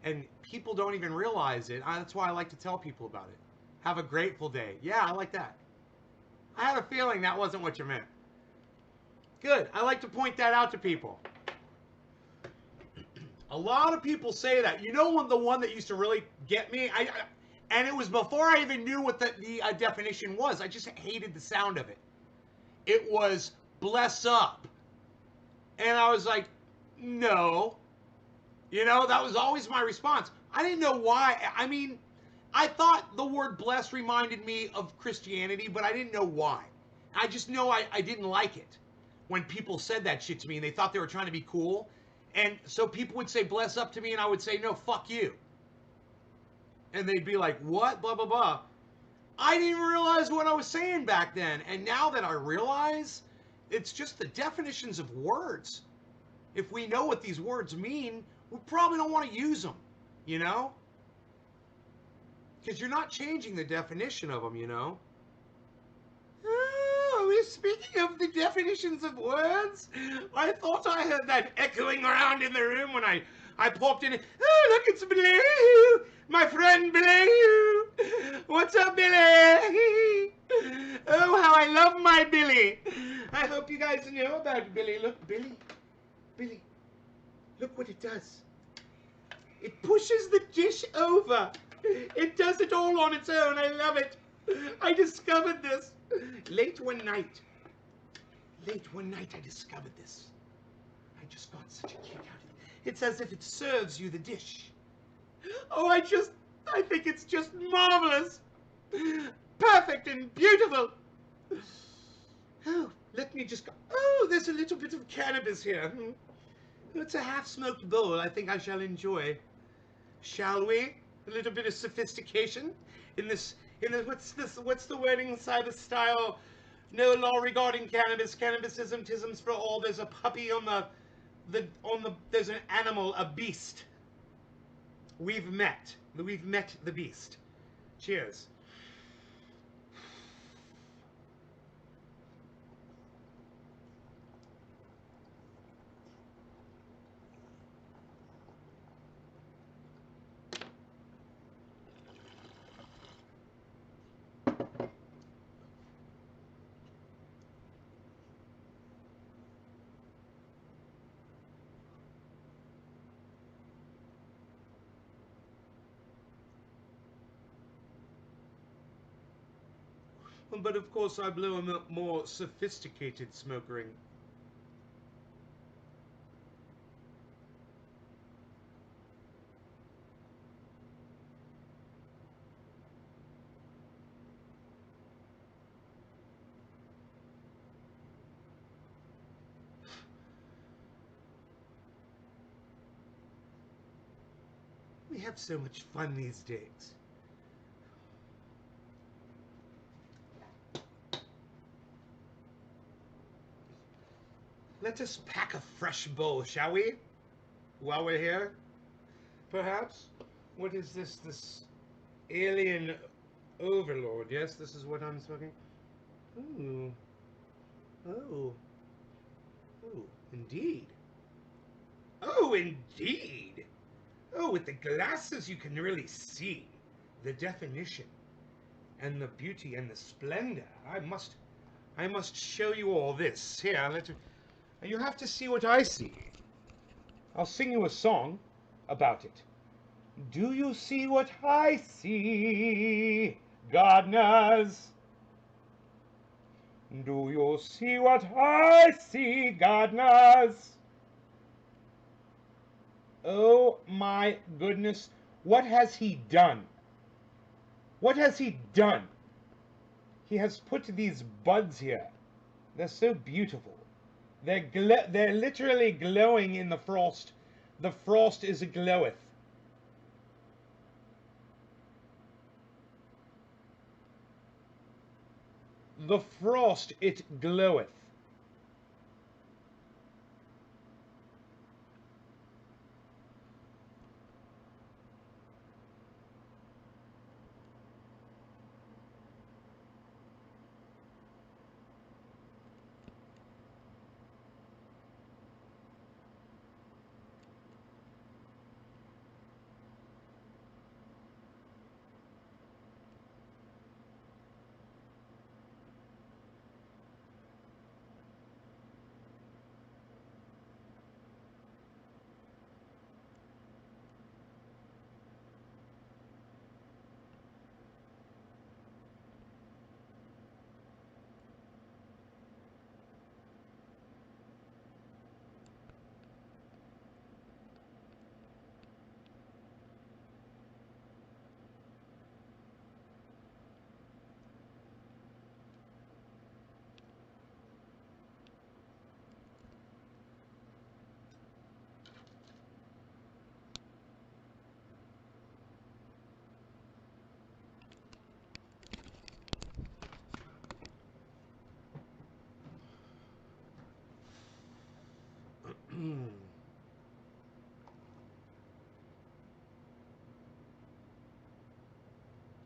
And people don't even realize it. That's why I like to tell people about it. Have a grateful day. Yeah, I like that. I had a feeling that wasn't what you meant. Good. I like to point that out to people. A lot of people say that. You know, the one that used to really get me? And it was before I even knew what the definition was. I just hated the sound of it. It was bless up. And I was like, no. You know, that was always my response. I didn't know why. I mean, I thought the word bless reminded me of Christianity, but I didn't know why. I just know I didn't like it when people said that shit to me and they thought they were trying to be cool. And so people would say bless up to me and I would say, no, fuck you. And they'd be like, what? Blah, blah, blah. I didn't even realize what I was saying back then. And now that I realize, it's just the definitions of words. If we know what these words mean, we probably don't want to use them, you know? Because you're not changing the definition of them, you know? Oh, are we speaking of the definitions of words? I thought I heard that echoing around in the room when I popped in. Oh, look, it's Blue! My friend Blue! What's up, Billy? Oh, how I love my Billy! I hope you guys know about Billy. Look, Billy. Billy. Look what it does. It pushes the dish over. It does it all on its own. I love it. I discovered this. Late one night, I discovered this. I just got such a kick out of it. It's as if it serves you the dish. Oh, I think it's just marvelous. Perfect and beautiful. Oh, let me just go. Oh, there's a little bit of cannabis here. It's a half-smoked bowl I think I shall enjoy. Shall we? A little bit of sophistication in this, what's the wording inside the style? No law regarding cannabis, cannabisism, tisms for all. There's a puppy on there's an animal, a beast. We've met the beast. Cheers. But of course I blow a more sophisticated smoke ring. We have so much fun these days. Let us pack a fresh bowl, shall we? While we're here? Perhaps? What is this? This alien overlord? Yes, this is what I'm smoking? Ooh. Oh. Oh, indeed. Oh, indeed. Oh, with the glasses you can really see the definition and the beauty and the splendor. I must show you all this. Here, you have to see what I see. I'll sing you a song about it. Do you see what I see, gardeners? Do you see what I see, gardeners? Oh my goodness, what has he done? What has he done? He has put these buds here. They're so beautiful. They're literally glowing in the frost. The frost is gloweth. The frost it gloweth.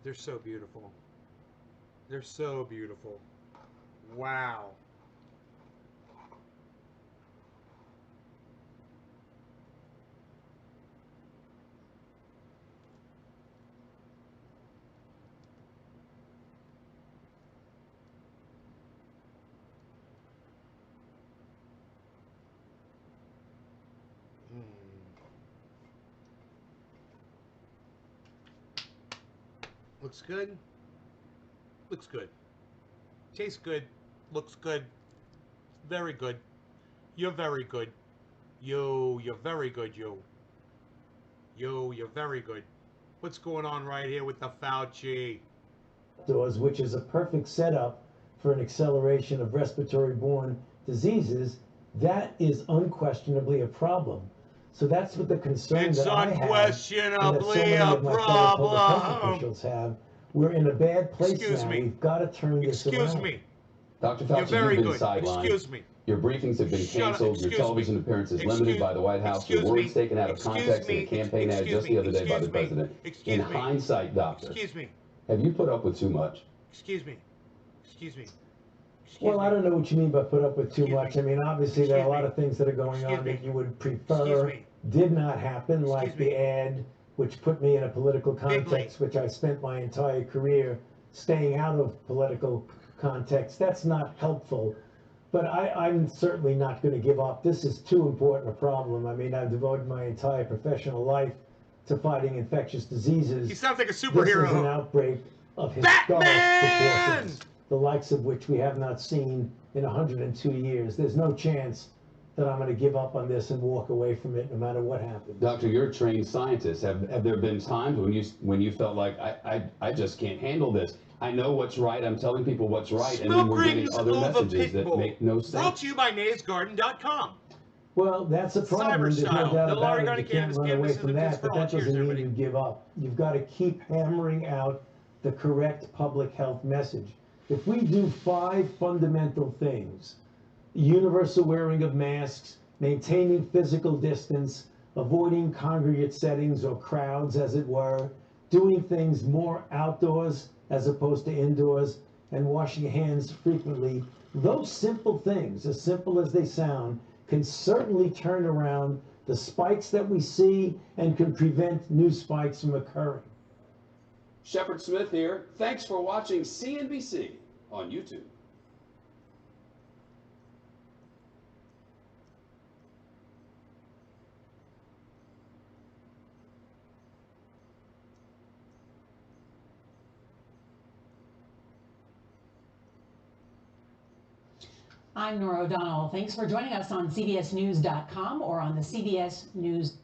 They're so beautiful. They're so beautiful. Wow. Looks good. Looks good. Tastes good. Looks good. Very good. You're very good. Yo, you're very good, yo. Yo, you're very good. What's going on right here with the Fauci? Which is a perfect setup for an acceleration of respiratory-borne diseases, that is unquestionably a problem. So that's what the concern It's that I have, and that so unquestionably many a of my fellow public health problem. officials have. We're in a bad place Excuse now. me. We've got to turn this Excuse around. me. Dr. You're Fauci, very you've been good. sidelined. Excuse me. Your briefings have been Shut up. canceled. Your Excuse television me. appearances limited by the White House. Your Excuse words me. taken out of Excuse context in me. a campaign ad just the other day by the Excuse me. president. Excuse In me. hindsight, doctor, Excuse me. have you put up with too much? Excuse me. Excuse me. Excuse Well, me. I don't know what you mean by put up with too Excuse much. me. I mean, obviously, there are a Excuse lot me. of things that are going Excuse on me. that you would Excuse prefer me. did not happen, like Excuse me. the ad, which put me in a political context, which I spent my entire career staying out of political context. That's not helpful. But I'm certainly not going to give up. This is too important a problem. I mean, I've devoted my entire professional life to fighting infectious diseases. He sounds like a This is an superhero. outbreak of historic Batman! proportions, the likes of which we have not seen in 102 years. There's no chance that I'm going to give up on this and walk away from it no matter what happens. Doctor, you're a trained scientist. Have there been times when you felt like I just can't handle this? I know what's right. I'm telling people what's right, and then Smoke we're getting rings other over messages that Pitbull. make no Brought sense. to you by NaysGarden.com. Well, that's a problem. There's no Cyberstyle. doubt No about it. You organic can't cannabis, run away cannabis from and that, for but all. that Cheers, doesn't mean everybody. you give up. You've got to keep hammering out the correct public health message. If we do 5 fundamental things, universal wearing of masks, maintaining physical distance, avoiding congregate settings or crowds, as it were, doing things more outdoors as opposed to indoors, and washing hands frequently, those simple things, as simple as they sound, can certainly turn around the spikes that we see and can prevent new spikes from occurring. Shepard Smith here. Thanks for watching CNBC on YouTube. I'm Nora O'Donnell. Thanks for joining us on CBSNews.com or on the CBS News.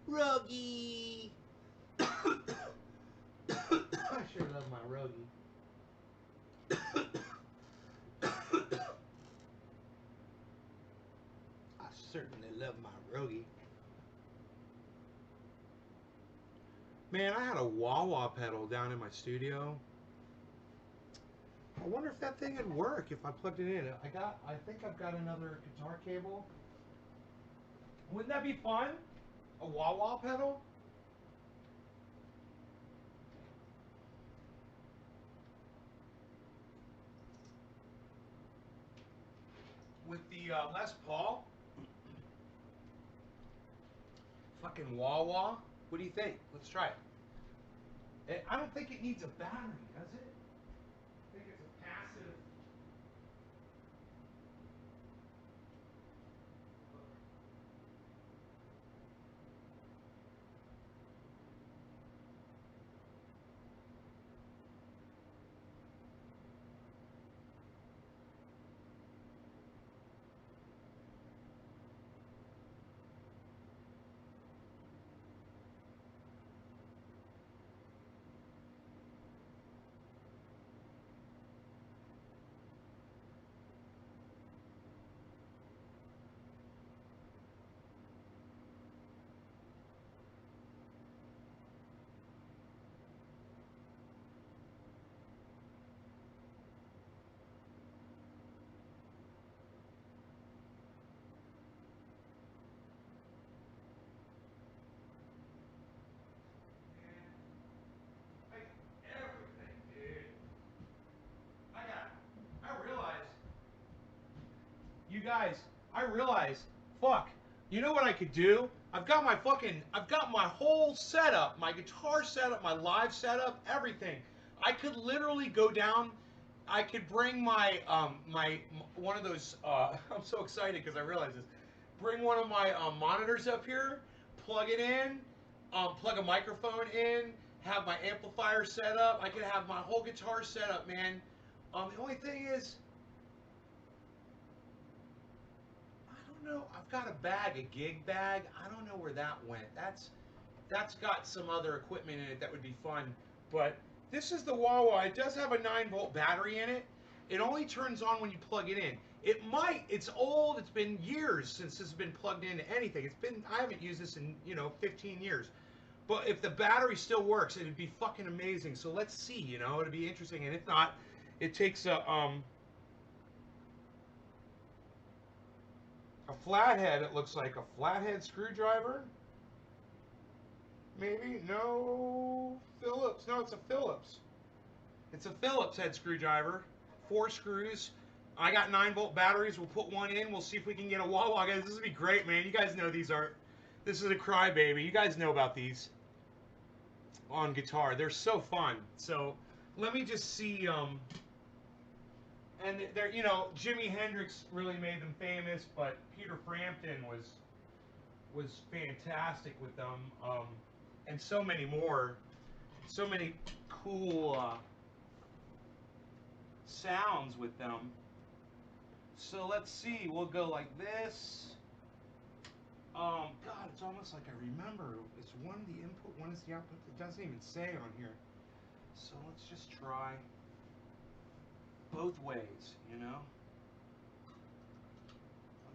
Rogie. I sure love my Rogie. I certainly love my Rogie. Man, I had a wah-wah pedal down in my studio. I wonder if that thing would work if I plugged it in. I think I've got another guitar cable. Wouldn't that be fun? A wah-wah pedal? With the Les Paul? Fucking wah-wah? What do you think? Let's try it. I don't think it needs a battery, does it? I think it's a passive. You guys, I realize, fuck. You know what I could do? I've got my whole setup, my guitar setup, my live setup, everything. I could literally go down. I could bring my one of those. I'm so excited because I realize this. Bring one of my monitors up here, plug it in, plug a microphone in, have my amplifier set up. I could have my whole guitar set up, man. The only thing is, I don't know. I've got a bag, a gig bag. I don't know where that went. That's got some other equipment in it that would be fun. But this is the Wawa. It does have a 9-volt battery in it. It only turns on when you plug it in. It's old. It's been years since this has been plugged into anything. I haven't used this in, 15 years. But if the battery still works, it'd be fucking amazing. So let's see, it'd be interesting. And if not, it takes a flathead. It looks like a flathead screwdriver. Maybe? No. Phillips. No, it's a Phillips. It's a Phillips head screwdriver. 4 screws. I got 9-volt batteries. We'll put one in. We'll see if we can get a wah-wah. Guys, this would be great, man. You guys know these are... This is a crybaby. You guys know about these on guitar. They're so fun. So, let me just see... And they're, Jimi Hendrix really made them famous, but Peter Frampton was fantastic with them, and so many more, so many cool sounds with them. So let's see, we'll go like this. God, it's almost like I remember. It's one the input, one is the output. It doesn't even say on here. So let's just try both ways, Put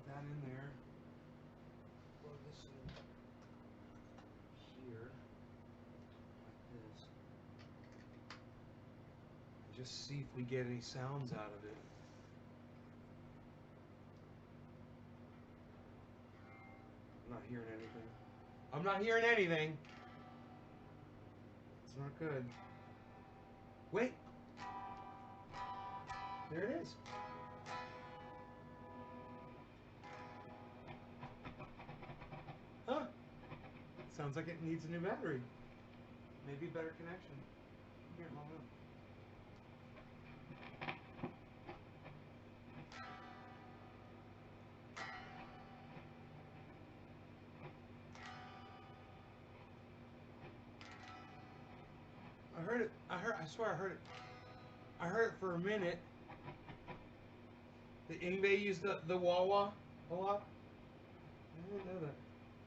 that in there. Plug this in here, like this. Just see if we get any sounds out of it. I'm not hearing anything. I'm not hearing anything. It's not good. Wait. There it is. Huh. Sounds like it needs a new battery. Maybe a better connection. Here, hold on. I heard it. I swear I heard it. I heard it for a minute. Did anybody use the wah-wah a lot? I didn't know that.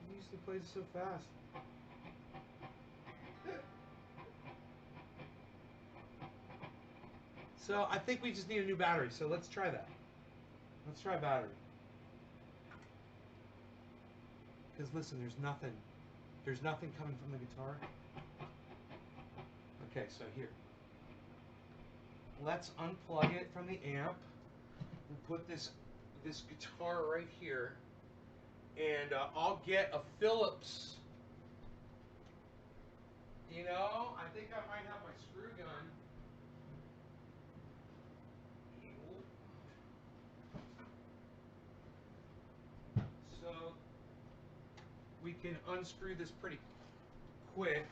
He usually plays it so fast. So I think we just need a new battery. So let's try that. Let's try battery. Because listen, there's nothing. There's nothing coming from the guitar. Okay, so here. Let's unplug it from the amp. We'll put this guitar right here. And I'll get a Phillips. I think I might have my screw gun. So we can unscrew this pretty quick.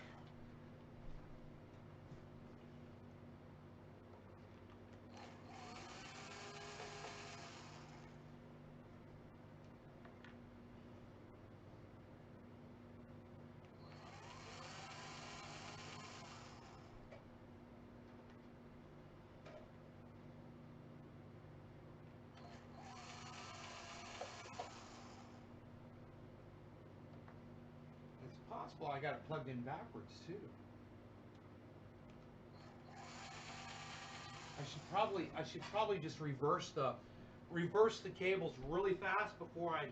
It's possible I got it plugged in backwards too. I should probably just reverse the cables really fast before I.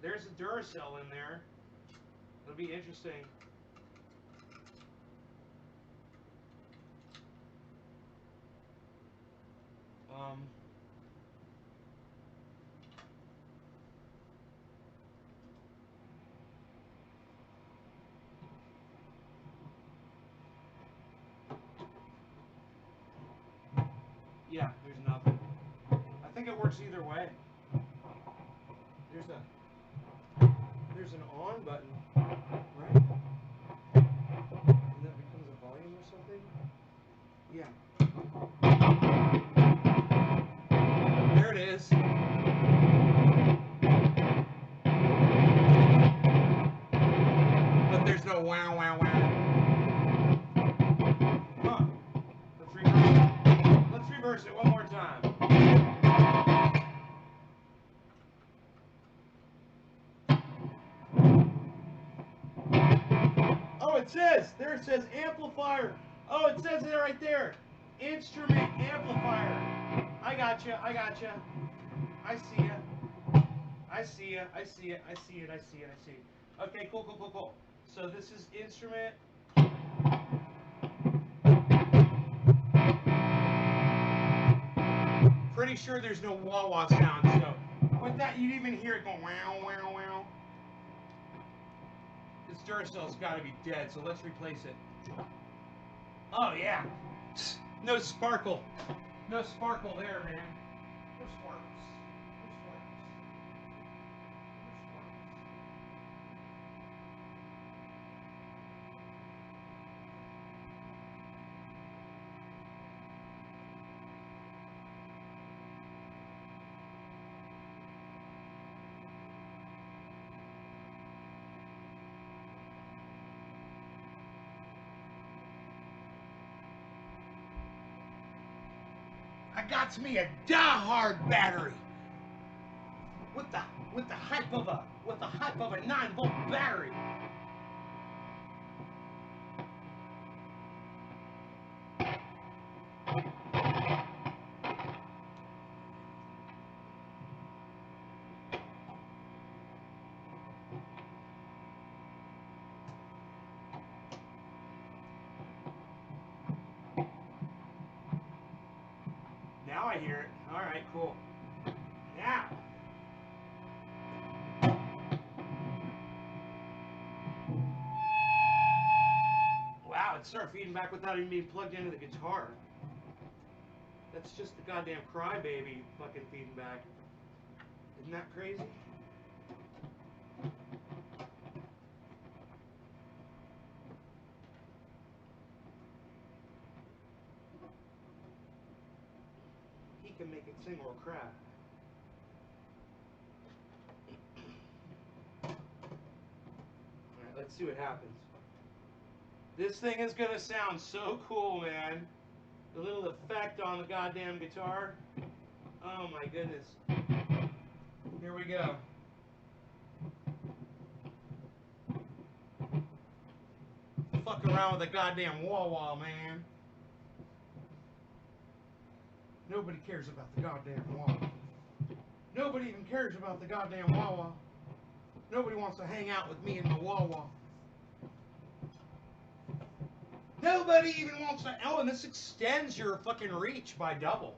There's a Duracell in there. It'll be interesting. Yeah, there's nothing. I think it works either way. wow, wow, wow. Huh. Let's reverse it. Let's reverse it one more time. Oh, it says, there it says amplifier. Oh, it says it right there. Instrument amplifier. I gotcha, I gotcha. I see ya. I see ya, I see it, I see it, I see it, I see it. Okay, cool, cool, cool, cool. So this is instrument. Pretty sure there's no wah-wah sound, so with that you'd even hear it going wow, wow, wow. This Duracell's gotta be dead, so let's replace it. Oh yeah. No sparkle. No sparkle there, man. No sparkles. No sparkles. No sparkles. I got me a die-hard battery with the hype of a 9-volt battery. Now I hear it. All right, cool. Now. Wow, it started feeding back without even being plugged into the guitar. That's just the goddamn crybaby fucking feeding back. Isn't that crazy? He can make it sing or cry. Alright, let's see what happens. This thing is gonna sound so cool, man. The little effect on the goddamn guitar. Oh my goodness. Here we go. Fuck around with a goddamn wah-wah, man. Nobody cares about the goddamn wah-wah. Nobody even cares about the goddamn wah-wah. Nobody wants to hang out with me in the wah-wah. Nobody even wants to. Oh, and this extends your fucking reach by double.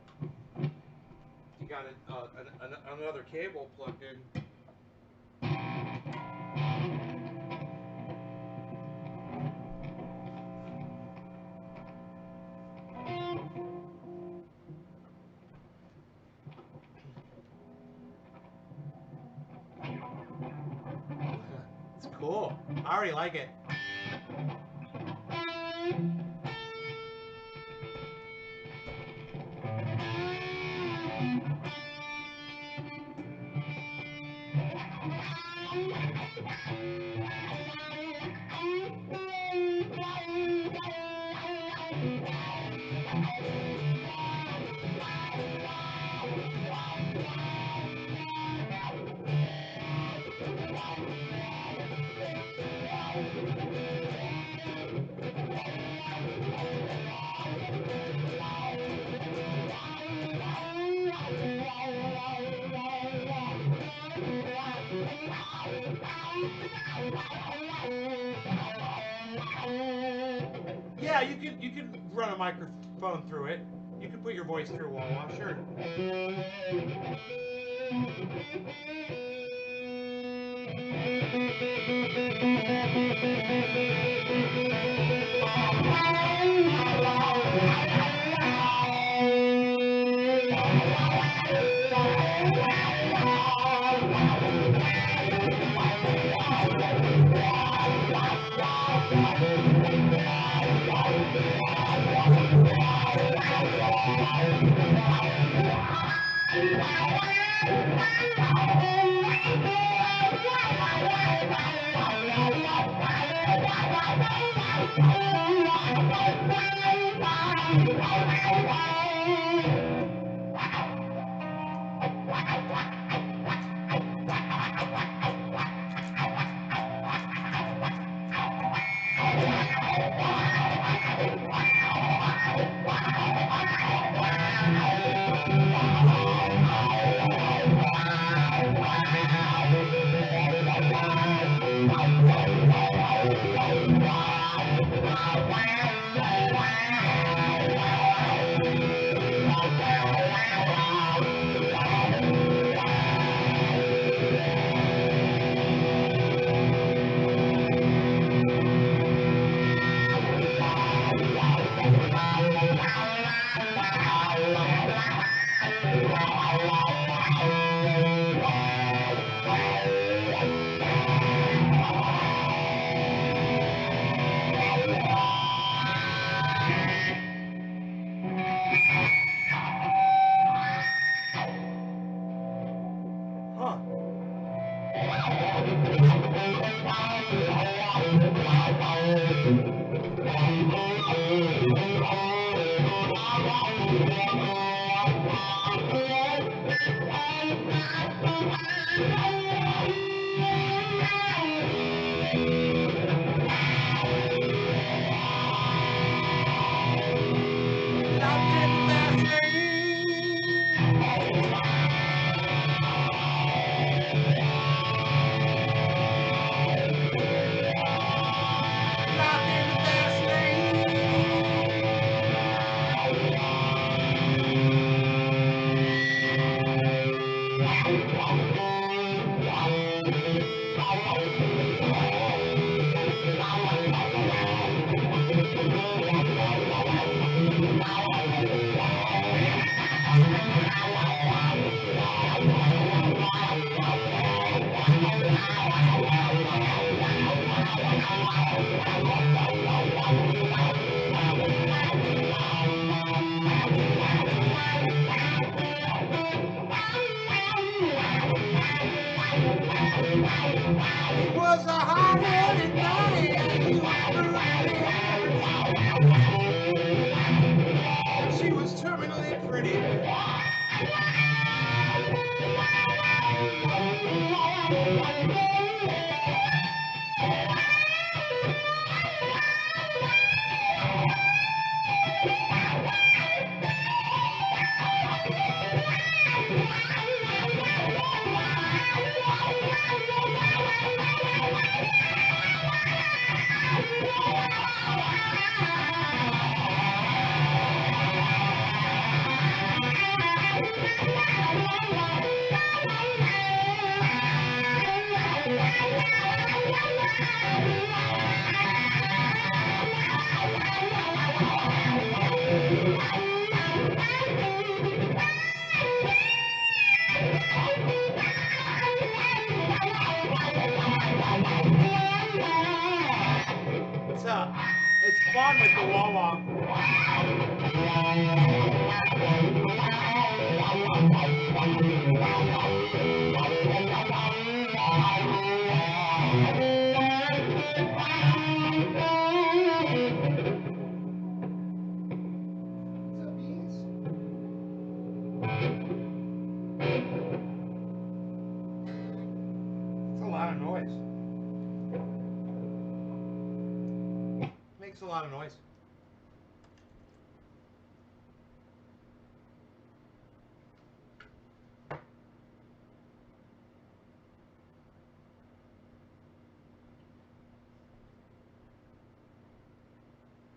You got another cable plugged in. It's cool. I already like it. Yeah, you could run a microphone through it. You could put your voice through a wah-wah, sure. It was a hard-headed night, and he was she was terminally pretty. It's fun with the wah-wah. It's a lot of noise. Makes a lot of noise.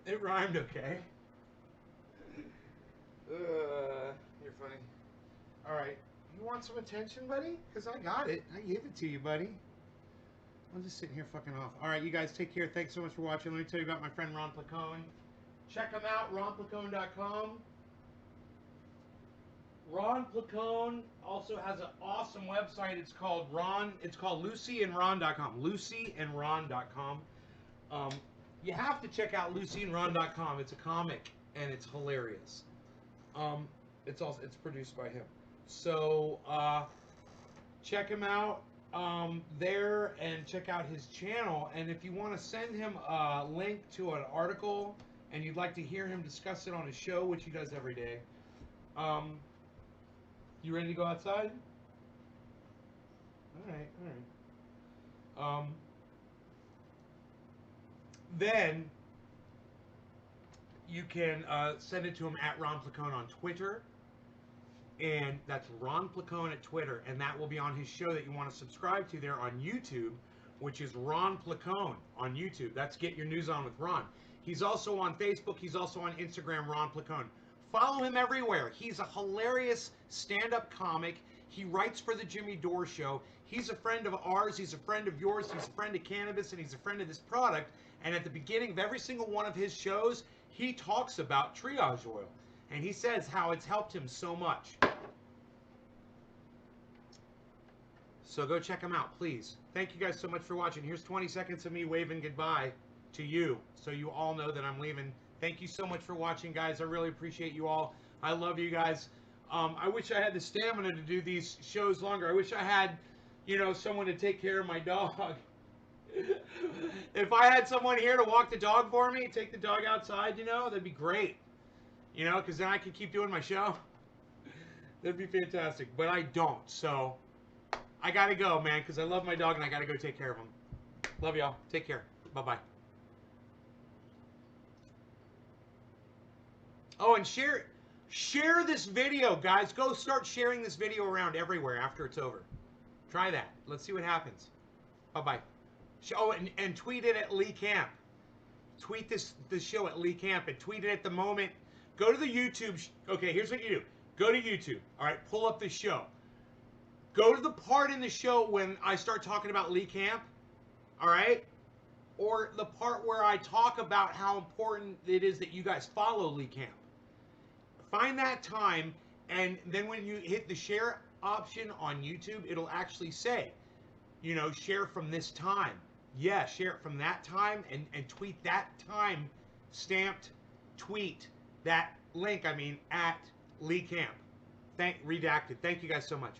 It rhymed okay. You're funny. Alright. You want some attention, buddy? Because I got it. I gave it to you, buddy. I'm just sitting here fucking off. Alright, you guys take care. Thanks so much for watching. Let me tell you about my friend Ron Placone. Check him out, ronplacone.com. Ron Placone also has an awesome website. It's called LucyandRon.com. LucyandRon.com. You have to check out LucyandRon.com. It's a comic and it's hilarious. It's produced by him. So check him out. there and check out his channel. And if you want to send him a link to an article and you'd like to hear him discuss it on his show, which he does every day, you ready to go outside? All right. Then you can send it to him at Ron Placone on Twitter. And that's Ron Placone at Twitter. And that will be on his show that you want to subscribe to there on YouTube, which is Ron Placone on YouTube. That's Get Your News On with Ron. He's also on Facebook. He's also on Instagram, Ron Placone. Follow him everywhere. He's a hilarious stand-up comic. He writes for the Jimmy Dore Show. He's a friend of ours. He's a friend of yours. He's a friend of cannabis, and he's a friend of this product. And at the beginning of every single one of his shows, he talks about triage oil. And he says how it's helped him so much. So go check him out, please. Thank you guys so much for watching. Here's 20 seconds of me waving goodbye to you, so you all know that I'm leaving. Thank you so much for watching, guys. I really appreciate you all. I love you guys. I wish I had the stamina to do these shows longer. I wish I had, you know, someone to take care of my dog. If I had someone here to walk the dog for me, take the dog outside, you know, that'd be great. You know, because then I could keep doing my show. That'd be fantastic. But I don't, so I gotta go, man, because I love my dog and I gotta go take care of him. Love y'all. Take care. Bye-bye. Oh, and share this video, guys. Go start sharing this video around everywhere after it's over. Try that. Let's see what happens. Bye-bye. Oh, and tweet it at Lee Camp. Tweet this show at Lee Camp and tweet it at the moment. Go to the YouTube. Okay, here's what you do. Go to YouTube. All right, pull up the show. Go to the part in the show when I start talking about Lee Camp. All right? Or the part where I talk about how important it is that you guys follow Lee Camp. Find that time, and then when you hit the share option on YouTube, it'll actually say, you know, share from this time. Yeah, share it from that time and tweet that time stamped tweet, that link, I mean, at Lee Camp. Redacted. Thank you guys so much.